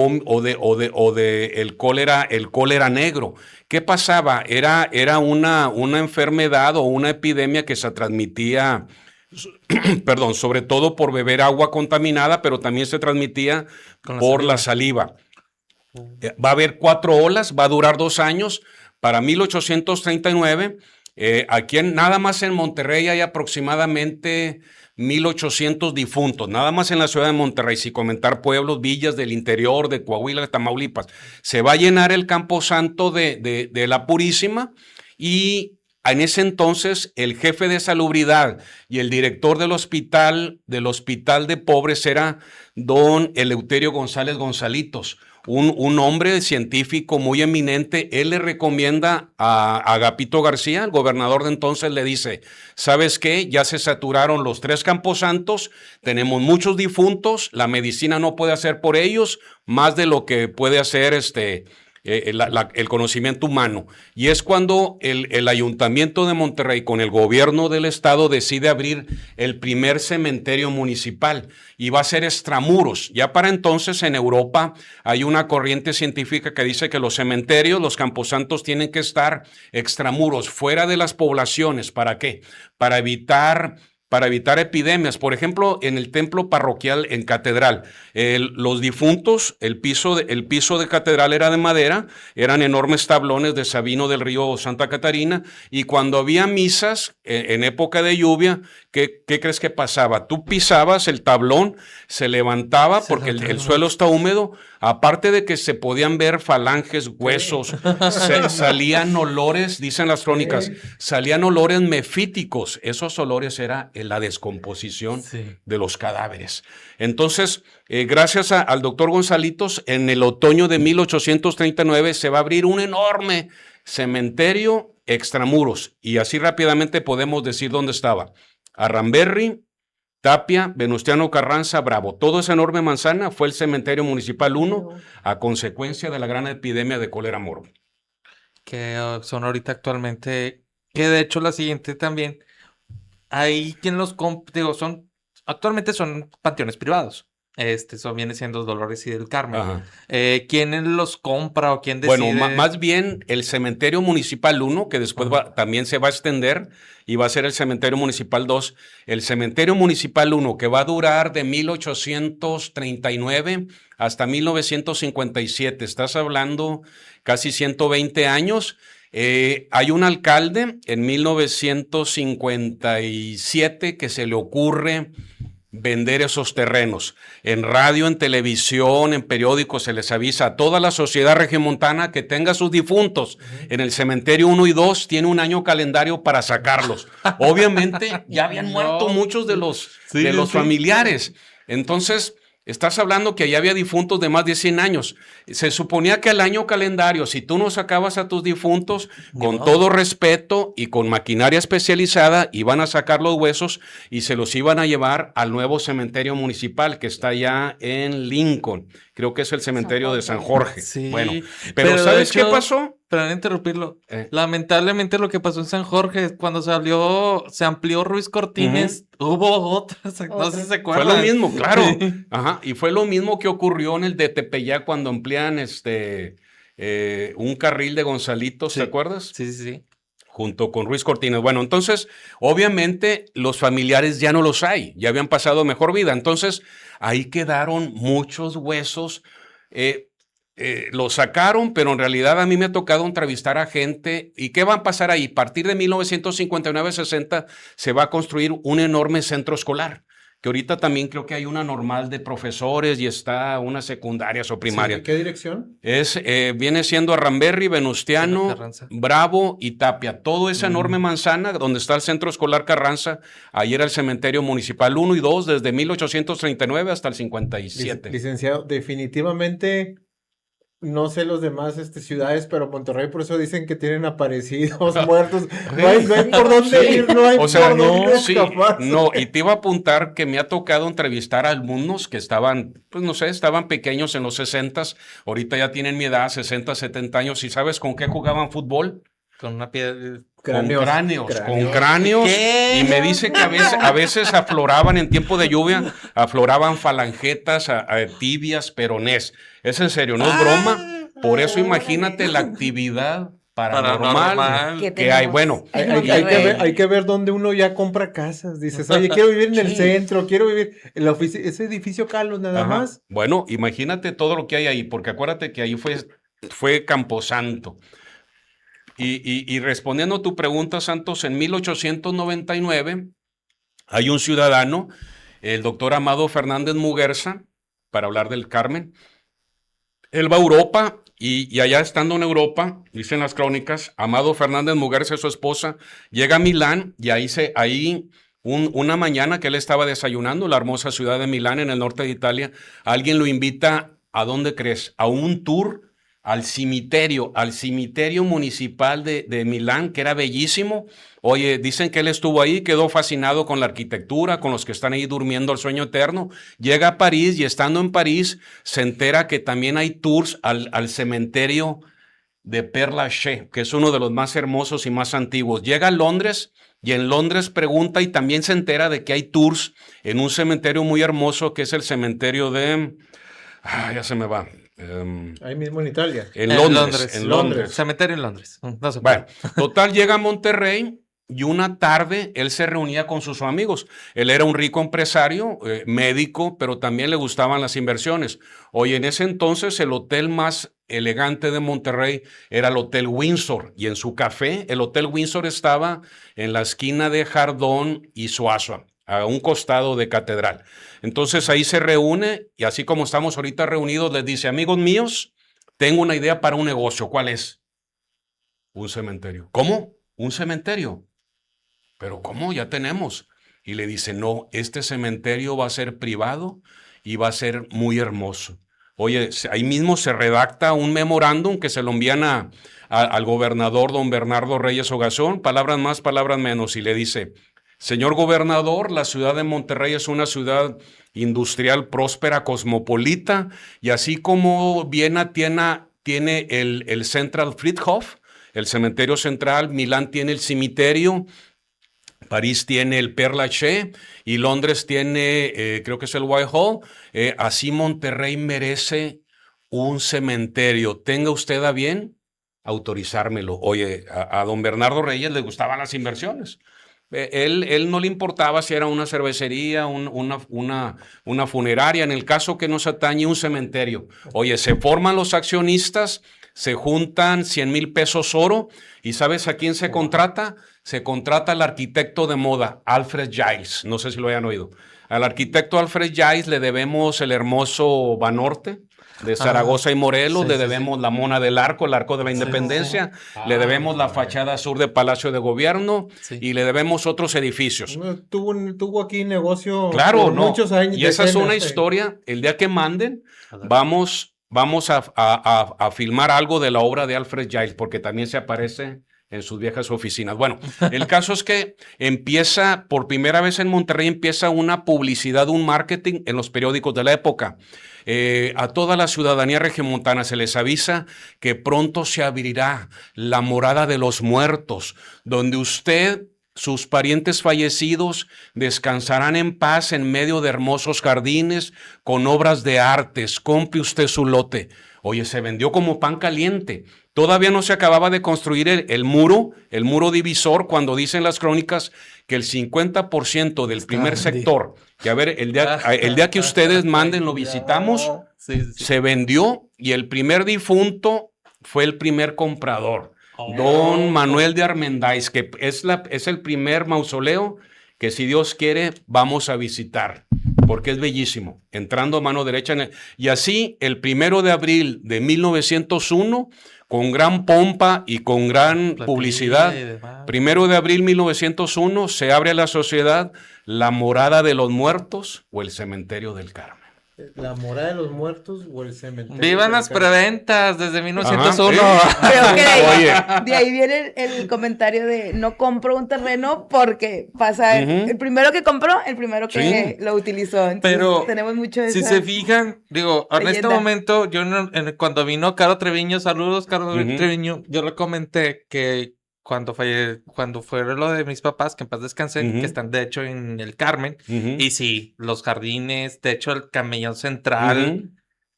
el cólera negro. ¿Qué pasaba? Era una enfermedad o una epidemia que se transmitía, perdón, sobre todo por beber agua contaminada, pero también se transmitía por la saliva. Va a haber 4 olas, va a durar 2 años. Para 1839, nada más en Monterrey hay aproximadamente 1,800 difuntos, nada más en la ciudad de Monterrey, sin comentar pueblos, villas del interior, de Coahuila, de Tamaulipas. Se va a llenar el Camposanto de la Purísima y en ese entonces el jefe de salubridad y el director del hospital de pobres era don Eleuterio González Gonzalitos, un hombre científico muy eminente. Él le recomienda a Agapito García, el gobernador de entonces, le dice, ¿sabes qué? Ya se saturaron los 3 camposantos, tenemos muchos difuntos, la medicina no puede hacer por ellos más de lo que puede hacer el conocimiento humano. Y es cuando el Ayuntamiento de Monterrey con el gobierno del estado decide abrir el primer cementerio municipal y va a ser extramuros. Ya para entonces en Europa hay una corriente científica que dice que los cementerios, los camposantos tienen que estar extramuros, fuera de las poblaciones. ¿Para qué? Para evitar epidemias. Por ejemplo, en el templo parroquial en catedral, los difuntos, el piso de catedral era de madera, eran enormes tablones de Sabino del Río Santa Catarina, y cuando había misas en época de lluvia, ¿qué crees que pasaba? Tú pisabas el tablón, se levantaba porque el suelo está húmedo, aparte de que se podían ver falanges, huesos, salían olores, dicen las crónicas, salían olores mefíticos. Esos olores era la descomposición de los cadáveres. Entonces, gracias al doctor Gonzalitos, en el otoño de 1839 se va a abrir un enorme cementerio extramuros, y así rápidamente podemos decir dónde estaba. Arramberri, Tapia, Venustiano Carranza, Bravo. Toda esa enorme manzana fue el cementerio municipal 1 a consecuencia de la gran epidemia de cólera moro. Que son ahorita actualmente, que de hecho la siguiente también, hay quien los actualmente son panteones privados. Viene siendo Dolores y del Carmen. ¿Quién los compra o quién decide? Bueno, más bien el cementerio municipal 1, que después también se va a extender y va a ser el cementerio municipal 2. El cementerio municipal 1, que va a durar de 1839 hasta 1957. Estás hablando casi 120 años. Hay un alcalde en 1957 que se le ocurre vender esos terrenos. En radio, en televisión, en periódicos se les avisa a toda la sociedad regiomontana que tenga sus difuntos en el cementerio 1 y 2, tiene un año calendario para sacarlos. Obviamente ya habían muerto muchos de los familiares. Entonces, estás hablando que allá había difuntos de más de 100 años. Se suponía que al año calendario, si tú no sacabas a tus difuntos, con todo respeto y con maquinaria especializada, iban a sacar los huesos y se los iban a llevar al nuevo cementerio municipal que está allá en Lincoln. Creo que es el cementerio de San Jorge. Sí. Bueno, pero ¿sabes qué pasó? Perdón interrumpirlo. Lamentablemente lo que pasó en San Jorge es cuando se amplió Ruiz Cortines, hubo otras, no sé si se acuerdan. Fue lo mismo, claro. Y fue lo mismo que ocurrió en el de Tepeyac cuando amplían un carril de Gonzalitos, ¿te acuerdas? Sí. Junto con Ruiz Cortines. Bueno, entonces, obviamente, los familiares ya no los hay, ya habían pasado mejor vida. Entonces, ahí quedaron muchos huesos. Los sacaron, pero en realidad a mí me ha tocado entrevistar a gente. ¿Y qué va a pasar ahí? A partir de 1959-60 se va a construir un enorme centro escolar, que ahorita también creo que hay una normal de profesores y está una secundarias o primaria. ¿De qué dirección? Viene siendo Arramberri, Venustiano, Carranza, Bravo y Tapia. Toda esa enorme manzana donde está el Centro Escolar Carranza, ahí era el cementerio municipal 1 y 2 desde 1839 hasta el 57. Licenciado, definitivamente... No sé los demás ciudades, pero Monterrey por eso dicen que tienen aparecidos, muertos. No hay por dónde ir, no hay por dónde escapar. No, y te iba a apuntar que me ha tocado entrevistar a alumnos que estaban, pues no sé, estaban pequeños en los 60s, ahorita ya tienen mi edad, 60, 70 años, ¿y sabes con qué jugaban fútbol? con una piedra. Con cráneos. ¿Qué? Y me dice que a veces afloraban en tiempo de lluvia, afloraban falangetas, tibias, peronés. Es en serio, no es broma. Por eso imagínate la actividad paranormal que hay. Bueno, hay que ver dónde uno ya compra casas. Dices, oye, quiero vivir en el centro, quiero vivir en ese edificio Carlos nada más. Bueno, imagínate todo lo que hay ahí, porque acuérdate que ahí fue Camposanto. Y respondiendo a tu pregunta, Santos, en 1899 hay un ciudadano, el doctor Amado Fernández Muguerza, para hablar del Carmen. Él va a Europa y allá estando en Europa, dicen las crónicas, Amado Fernández Muguerza y su esposa llega a Milán y una mañana que él estaba desayunando en la hermosa ciudad de Milán, en el norte de Italia, alguien lo invita, ¿a dónde crees? A un tour al cementerio municipal de Milán, que era bellísimo. Oye, dicen que él estuvo ahí, quedó fascinado con la arquitectura, con los que están ahí durmiendo el sueño eterno. Llega a París y estando en París se entera que también hay tours al cementerio de Père Lachaise, que es uno de los más hermosos y más antiguos. Llega a Londres y en Londres pregunta y también se entera de que hay tours en un cementerio muy hermoso que es el cementerio de... ya se me va. Ahí mismo en Italia. En Londres. Cementerio en Londres. No sé. Bueno, total, llega a Monterrey y una tarde él se reunía con sus amigos. Él era un rico empresario, médico, pero también le gustaban las inversiones. Oye, en ese entonces el hotel más elegante de Monterrey era el Hotel Windsor, y en su café, el Hotel Windsor estaba en la esquina de Jardón y Suazo, a un costado de Catedral. Entonces ahí se reúne y así como estamos ahorita reunidos, les dice, amigos míos, tengo una idea para un negocio. ¿Cuál es? Un cementerio. ¿Cómo? ¿Un cementerio? ¿Pero cómo? Ya tenemos. Y le dice, no, este cementerio va a ser privado y va a ser muy hermoso. Oye, ahí mismo se redacta un memorándum que se lo envían al gobernador don Bernardo Reyes Ogazón, palabras más, palabras menos, y le dice, señor gobernador, la ciudad de Monterrey es una ciudad industrial, próspera, cosmopolita, y así como Viena tiene el Central Friedhof, el cementerio central, Milán tiene el cementerio, París tiene el Père Lachaise y Londres tiene, creo que es el Whitehall. Así Monterrey merece un cementerio. Tenga usted a bien autorizármelo. Oye, a don Bernardo Reyes le gustaban las inversiones. Él no le importaba si era una cervecería, una funeraria, en el caso que nos atañe un cementerio. Oye, se forman los accionistas, se juntan 100,000 pesos oro, y ¿sabes a quién se contrata? Se contrata al arquitecto de moda, Alfred Giles, no sé si lo hayan oído. Al arquitecto Alfred Giles le debemos el hermoso Banorte de Zaragoza y Morelos, le debemos la Mona del Arco, el Arco de la Independencia, le debemos la fachada sur del Palacio de Gobierno y le debemos otros edificios. Tuvo aquí negocio claro, por muchos años. Y esa es una historia, el día que manden, vamos a filmar algo de la obra de Alfred Giles, porque también se aparece en sus viejas oficinas. Bueno, el caso es que empieza, por primera vez en Monterrey, empieza una publicidad, un marketing en los periódicos de la época. A toda la ciudadanía regiomontana se les avisa que pronto se abrirá la morada de los muertos, donde usted, sus parientes fallecidos, descansarán en paz en medio de hermosos jardines con obras de artes. Compre usted su lote. Oye, se vendió como pan caliente. Todavía no se acababa de construir el muro divisor, cuando dicen las crónicas que el 50% del primer sector, que a ver, el día que ustedes manden lo visitamos, se vendió, y el primer difunto fue el primer comprador, don Manuel de Armendáriz, que es el primer mausoleo que, si Dios quiere, vamos a visitar, porque es bellísimo, entrando a mano derecha. Y así, el 1 de abril de 1901, con gran pompa y con gran publicidad, 1 de abril 1901, se abre a la sociedad la Morada de los Muertos o el Cementerio del Carmen. La Morada de los Muertos o el Cementerio. ¡Vivan las preventas desde 1901! Creo que de ahí viene el comentario de no compro un terreno porque pasa el primero que compró, el primero que lo utilizó. Entonces, pero tenemos mucho de si se fijan, digo, en este momento, yo cuando vino Caro Treviño, saludos Caro Treviño, yo le comenté que cuando fue lo de mis papás, que en paz descansen, que están de hecho en el Carmen, y sí, los jardines, de hecho el camellón central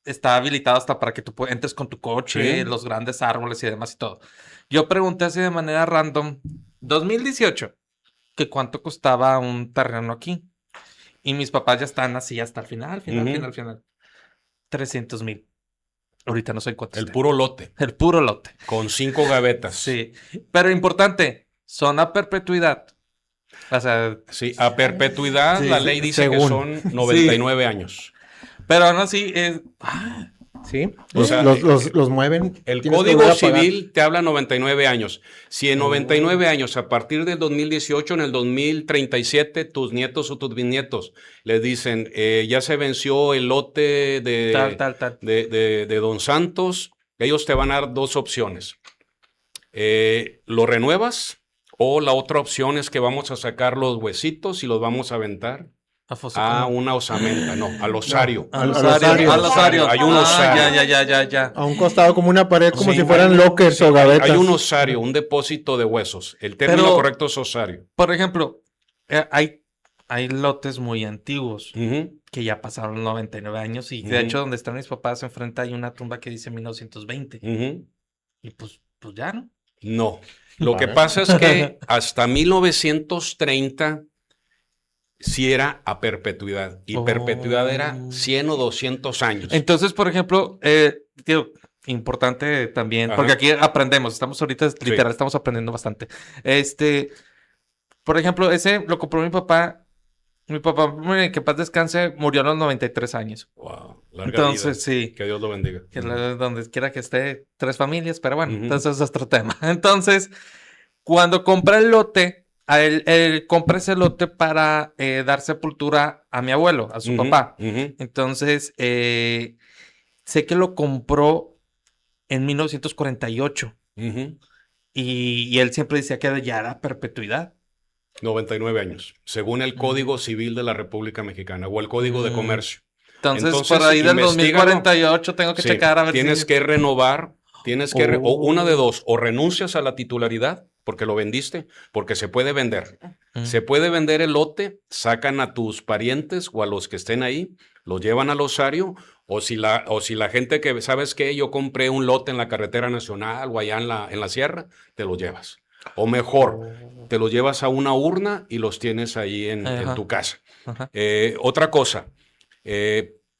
está habilitado hasta para que tú entres con tu coche, los grandes árboles y demás y todo. Yo pregunté así de manera random, 2018, que cuánto costaba un terreno aquí, y mis papás ya están así hasta el final, 300,000. Ahorita no sé cuánto. El puro lote. El puro lote. Con 5 gavetas. Sí. Pero importante, son a perpetuidad. O sea, sí, a perpetuidad, la ley dice que son 99 años. Pero aún así sí, o sea, los mueven. El Código Civil te habla 99 años. Si en 99 años, a partir del 2018, en el 2037, tus nietos o tus bisnietos les dicen, ya se venció el lote de Don Santos, ellos te van a dar dos opciones. ¿Lo renuevas? O la otra opción es que vamos a sacar los huesitos y los vamos a aventar a una osamenta, no, al osario. Al osario. Hay un osario. Ya. A un costado como una pared, como Sí, si fueran lockers o gavetas. Hay un osario, un depósito de huesos. El término Pero, correcto es osario. por ejemplo, hay lotes muy antiguos Ujú. que ya pasaron 99 años y de hecho donde están mis papás enfrente hay una tumba que dice 1920 Ujú. y pues ya, ¿no? No. Lo que pasa es que hasta 1930 sí era a perpetuidad. Y perpetuidad era 100 o 200 años. Entonces, por ejemplo, tío, importante también, Ajá. porque aquí aprendemos, estamos ahorita, literal, estamos aprendiendo bastante. Por ejemplo, ese lo compró mi papá. Mi papá, que paz descanse, murió a los 93 años. Wow, larga Entonces, vida. sí. Que Dios lo bendiga. Donde quiera que esté, 3 familias, pero bueno, Ujú. entonces es otro tema. Entonces, cuando compra el lote, él compra ese lote para dar sepultura a mi abuelo, a su Ujú, papá. ujú. Entonces, sé que lo compró en 1948 Ujú. y él siempre decía que ya era perpetuidad. 99 años, según el Código Civil de la República Mexicana o el Código de Comercio. Entonces, por ahí del investígalo. 2048 tengo que Sí, checar a ver tienes si... que renovar, o una de dos, o renuncias a la titularidad porque lo vendiste, porque se puede vender. Se puede vender el lote, sacan a tus parientes o a los que estén ahí, los llevan al osario, o si la gente que, ¿sabes qué? Yo compré un lote en la carretera nacional o allá en la sierra, te lo llevas. O mejor, te los llevas a una urna y los tienes ahí en tu casa. Ajá. Otra cosa,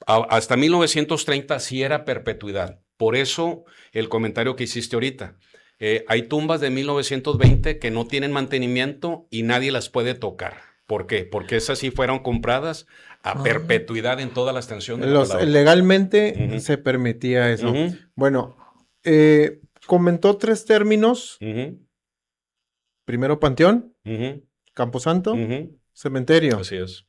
hasta 1930 sí era perpetuidad. Por eso el comentario que hiciste ahorita. Hay tumbas de 1920 que no tienen mantenimiento y nadie las puede tocar. ¿Por qué? Porque esas sí fueron compradas a perpetuidad en toda la extensión de la palabra. Legalmente se permitía eso. Bueno, comentó 3 términos. Primero panteón, camposanto, cementerio. Así es.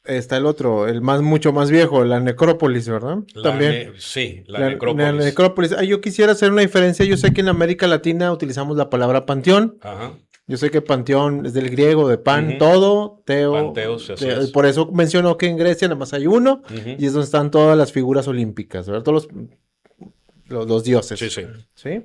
Está el otro, mucho más viejo, la necrópolis, ¿verdad? También. Sí, la necrópolis. La necrópolis. Yo quisiera hacer una diferencia. Yo sé que en América Latina utilizamos la palabra panteón. Ajá. Yo sé que panteón es del griego, de pan, todo, teo. Panteos, así es. Por eso mencionó que en Grecia nada más hay uno, y es donde están todas las figuras olímpicas, ¿verdad? Todos los dioses. Sí, sí. ¿Sí?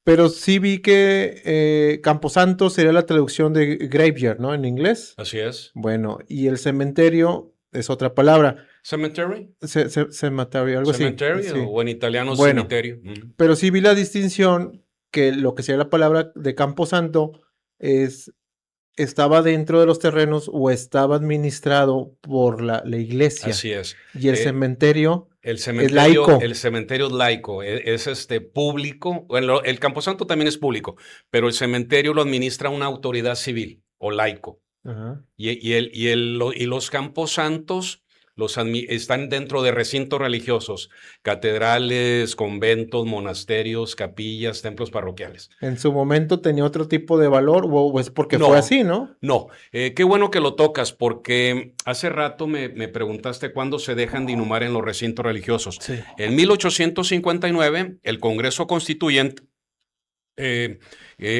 Pero sí vi que Camposanto sería la traducción de graveyard, ¿no? En inglés. Así es. Bueno, y el cementerio es otra palabra. Cemetery. Cementerio, algo Cemetery, así. Sí. o en italiano Bueno, cementerio. pero sí vi la distinción que lo que sería la palabra de Camposanto estaba dentro de los terrenos o estaba administrado por la iglesia. Así es. Y el cementerio es laico. El cementerio es laico, es público. Bueno, el Camposanto también es público, pero el cementerio lo administra una autoridad civil o laico. Ajá. Y los camposantos están dentro de recintos religiosos, catedrales, conventos, monasterios, capillas, templos parroquiales. ¿En su momento tenía otro tipo de valor o es porque fue así, no? No, qué bueno que lo tocas porque hace rato me preguntaste cuándo se dejan de inhumar en los recintos religiosos. Sí. En 1859, el Congreso Constituyente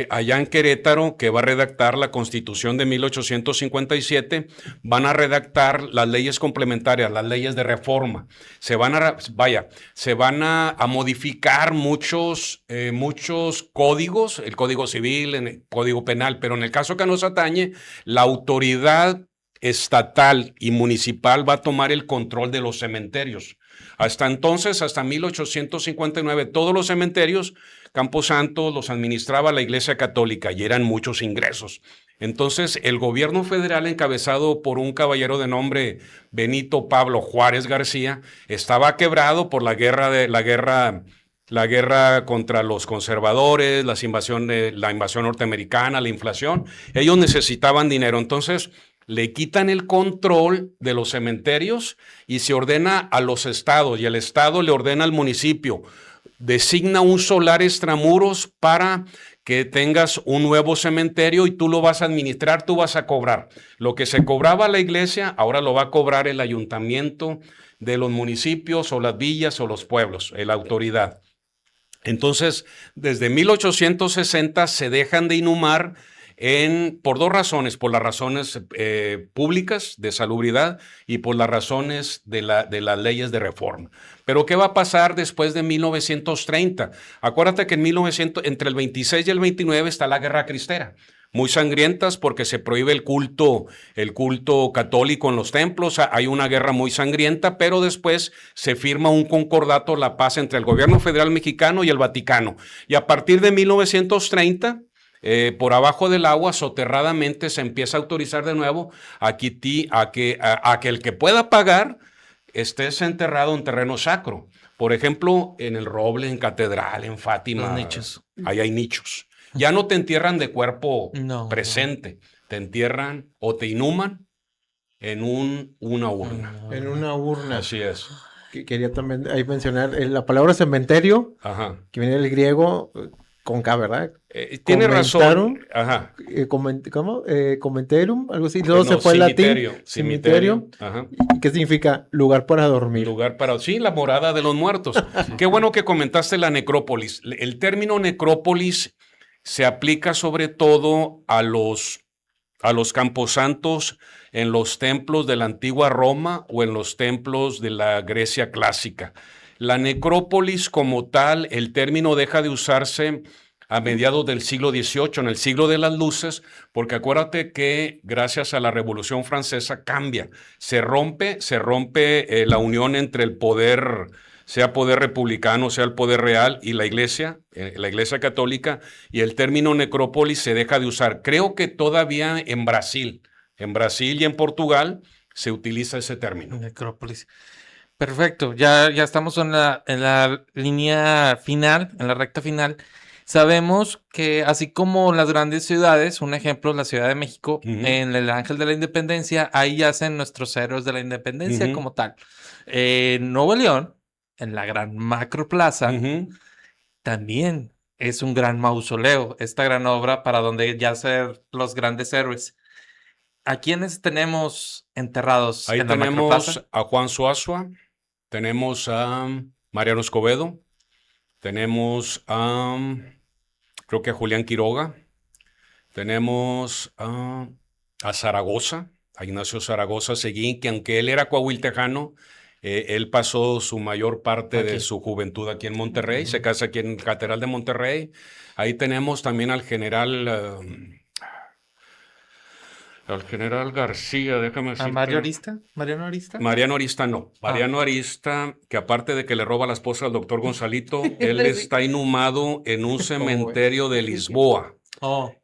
allá en Querétaro, que va a redactar la Constitución de 1857, van a redactar las leyes complementarias, las leyes de reforma. Se van a modificar muchos códigos, el Código Civil, el Código Penal, pero en el caso que nos atañe, la autoridad estatal y municipal va a tomar el control de los cementerios. Hasta entonces, hasta 1859, todos los cementerios, Camposanto, los administraba la Iglesia Católica y eran muchos ingresos. Entonces, el gobierno federal, encabezado por un caballero de nombre Benito Pablo Juárez García, estaba quebrado por la guerra contra los conservadores, la invasión norteamericana, la inflación. Ellos necesitaban dinero. Entonces, le quitan el control de los cementerios y se ordena a los estados, y el estado le ordena al municipio, designa un solar extramuros para que tengas un nuevo cementerio y tú lo vas a administrar, tú vas a cobrar. Lo que se cobraba la iglesia, ahora lo va a cobrar el ayuntamiento de los municipios o las villas o los pueblos, la autoridad. Entonces, desde 1860 se dejan de inhumar por dos razones, por las razones públicas de salubridad y por las razones de las leyes de reforma. Pero ¿qué va a pasar después de 1930? Acuérdate que entre el 26 y el 29 está la Guerra Cristera. Muy sangrientas porque se prohíbe el culto católico en los templos. Hay una guerra muy sangrienta, pero después se firma un concordato, la paz entre el gobierno federal mexicano y el Vaticano. Y a partir de 1930, por abajo del agua, soterradamente, se empieza a autorizar de nuevo a que el que pueda pagar estés enterrado en terreno sacro. Por ejemplo, en el Roble, en Catedral, en Fátima. Los nichos. Ahí hay nichos. Ya no te entierran de cuerpo presente, te entierran o te inhuman en una urna. En una urna. Así es. Quería también ahí mencionar la palabra cementerio, Ajá. que viene del griego con K, ¿verdad? Tiene razón. Ajá. ¿Cómo? Comenterum, algo así. Luego se fue al latín. Cemiterio. Ajá. ¿Y qué significa? Lugar para dormir. Sí, la morada de los muertos. Qué bueno que comentaste la necrópolis. El término necrópolis se aplica sobre todo a los camposantos en los templos de la antigua Roma o en los templos de la Grecia clásica. La necrópolis como tal, el término deja de usarse a mediados del siglo XVIII, en el siglo de las luces, porque acuérdate que gracias a la Revolución Francesa cambia, se rompe la unión entre el poder, sea poder republicano, sea el poder real, y la iglesia católica, y el término necrópolis se deja de usar. Creo que todavía en Brasil y en Portugal se utiliza ese término. Necrópolis. Perfecto, ya estamos en la línea final, en la recta final. Sabemos que así como las grandes ciudades, un ejemplo, la Ciudad de México, en el Ángel de la Independencia, ahí yacen nuestros héroes de la independencia como tal. En Nuevo León, en la gran Macroplaza, también es un gran mausoleo, esta gran obra para donde yacen los grandes héroes. ¿A quiénes tenemos enterrados ahí en la tenemos Macroplaza? A Juan Suazua, tenemos a Mariano Escobedo, tenemos a, creo que a Julián Quiroga, tenemos a Zaragoza, a Ignacio Zaragoza Seguín, que aunque él era coahuiltejano, él pasó su mayor parte de su juventud aquí en Monterrey, se casa aquí en Catedral de Monterrey. Ahí tenemos también al general García, déjame decirte. ¿A Mario Arista? ¿Mariano Arista? Mariano Arista no. Mariano Arista, que aparte de que le roba la esposa al doctor Gonzalito, él está inhumado en un cementerio de Lisboa.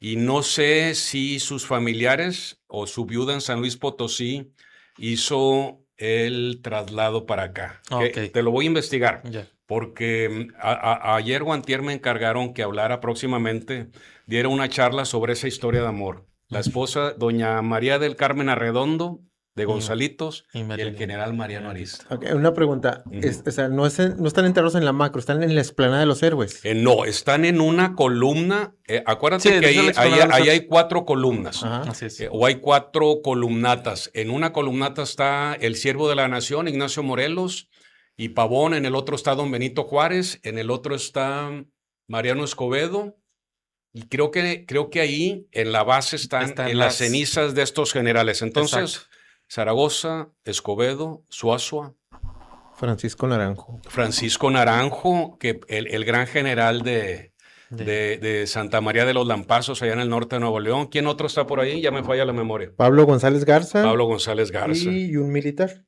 Y no sé si sus familiares o su viuda en San Luis Potosí hizo el traslado para acá. Te lo voy a investigar. Porque ayer o antier me encargaron que hablara próximamente, diera una charla sobre esa historia de amor. La esposa, doña María del Carmen Arredondo, de Gonzalitos, y el general Mariano Arista. Una pregunta, o sea, no están enterrados en la Macro, están en la Explanada de los Héroes. No, están en una columna, acuérdate que ahí hay 4 columnas, Así es. o hay 4 columnatas. En una columnata está el Siervo de la Nación, Ignacio Morelos, y Pavón, en el otro está don Benito Juárez, en el otro está Mariano Escobedo, y creo que ahí en la base están las cenizas de estos generales. Entonces, Zaragoza, Escobedo, Suazua. Francisco Naranjo, que el gran general de Santa María de los Lampazos, allá en el norte de Nuevo León. ¿Quién otro está por ahí? Ya me falla la memoria. Pablo González Garza. Y un militar,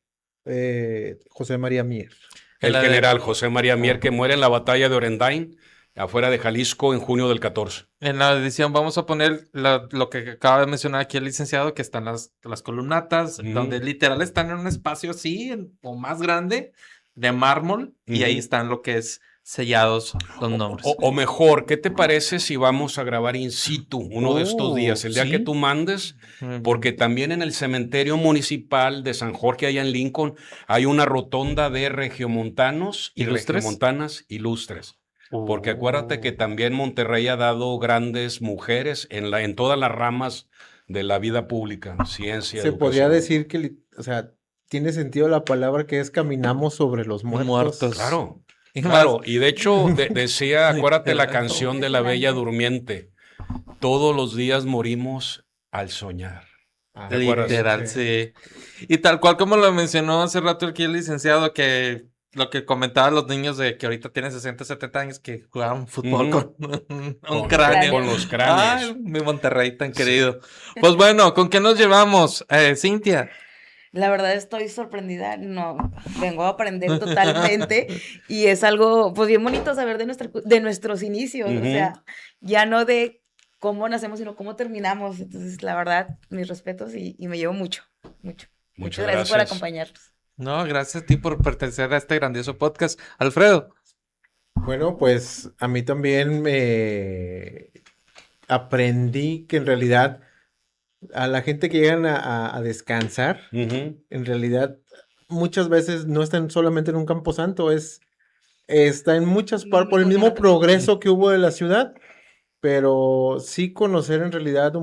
José María Mier. El general José María Mier, que muere en la batalla de Orendain, afuera de Jalisco, en junio del 14. En la edición vamos a poner lo que acaba de mencionar aquí el licenciado, que están las columnatas, donde literal están en un espacio así, o más grande, de mármol, y ahí están lo que es sellados los nombres. O mejor, ¿qué te parece si vamos a grabar in situ uno de estos días, el día que tú mandes? Porque también en el cementerio municipal de San Jorge, allá en Lincoln, hay una rotonda de regiomontanos y regiomontanas ilustres. Porque acuérdate que también Monterrey ha dado grandes mujeres en todas las ramas de la vida pública, ciencia, Se podría decir que, o sea, tiene sentido la palabra que es caminamos sobre los muertos. Claro. Y Claro, más- y de hecho decía, acuérdate la canción de la Bella Durmiente, todos los días morimos al soñar. Ah, ¿Te acuerdas? literal, sí. Y tal cual como lo mencionó hace rato aquí el licenciado, que lo que comentaban los niños de que ahorita tienen 60, 70 años que jugaban fútbol Ujú. con un Con, cráneo. con los Ay, cráneos. mi Monterrey tan Sí. querido. Pues bueno, ¿con qué nos llevamos? Cintia. La verdad estoy sorprendida, no, vengo a aprender totalmente y es algo pues bien bonito saber de nuestros inicios, o Ujú. sea, ya no de cómo nacemos, sino cómo terminamos. Entonces, la verdad, mis respetos y me llevo mucho, mucho. Muchas Gracias por gracias. acompañarnos. No, gracias a ti por pertenecer a este grandioso podcast. Alfredo. Bueno, pues a mí también me aprendí que en realidad a la gente que llegan a descansar, Ujú. en realidad muchas veces no están solamente en un camposanto, está en muchas partes por el mismo progreso que hubo de la ciudad, pero sí conocer en realidad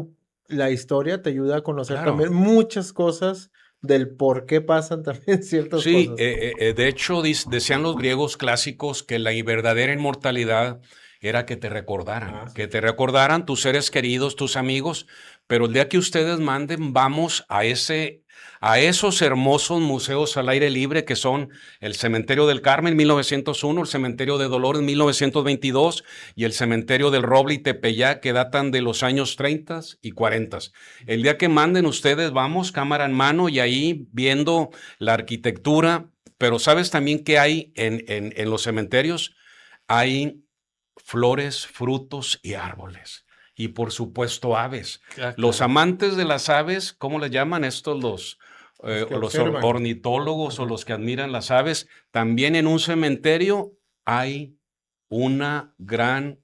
la historia te ayuda a conocer Claro. también muchas cosas del por qué pasan también ciertas Sí, cosas. de hecho decían los griegos clásicos que la verdadera inmortalidad era que Ah, sí. que te recordaran tus seres queridos, tus amigos, pero el día que ustedes manden, vamos a esos hermosos museos al aire libre que son el Cementerio del Carmen 1901, el Cementerio de Dolores 1922 y el Cementerio del Roble y Tepeyac que datan de los años 30 y 40. El día que manden ustedes, vamos cámara en mano y ahí viendo la arquitectura, pero ¿sabes también qué hay en los cementerios? Hay flores, frutos y árboles. Y por supuesto aves. Los amantes de las aves, ¿cómo les llaman estos Que los observan. ornitólogos o los que admiran las aves? También en un cementerio hay una gran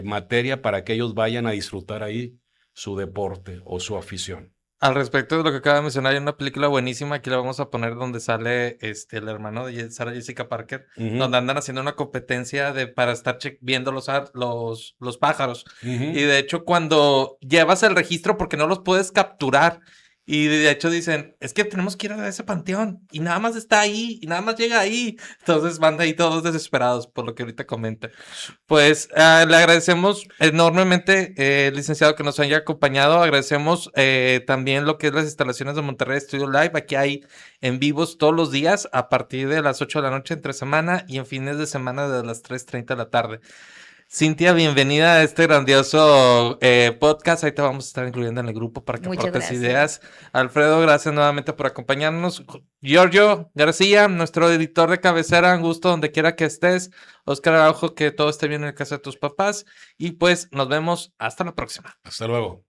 materia para que ellos vayan a disfrutar ahí su deporte o su afición. Al respecto de lo que acaba de mencionar, hay una película buenísima, aquí la vamos a poner donde sale el hermano de Sarah Jessica Parker, Ujú. donde andan haciendo una competencia para estar viendo los pájaros. Ujú. Y de hecho, cuando llevas el registro, porque no los puedes capturar, y de hecho dicen, es que tenemos que ir a ese panteón, y nada más está ahí, y nada más llega ahí. Entonces van de ahí todos desesperados, por lo que ahorita comenta. Pues le agradecemos enormemente, licenciado, que nos haya acompañado. Agradecemos también lo que es las instalaciones de Monterrey Studio Live. Aquí hay en vivos todos los días a partir de las 8 de la noche entre semana y en fines de semana de las 3:30 de la tarde. Cintia, bienvenida a este grandioso podcast. Ahí te vamos a estar incluyendo en el grupo para que Muchas aportes gracias. ideas. Alfredo, gracias nuevamente por acompañarnos. Giorgio García, nuestro editor de cabecera, un gusto donde quiera que estés. Oscar Araujo, que todo esté bien en el caso de tus papás. Y pues nos vemos hasta la próxima. Hasta luego.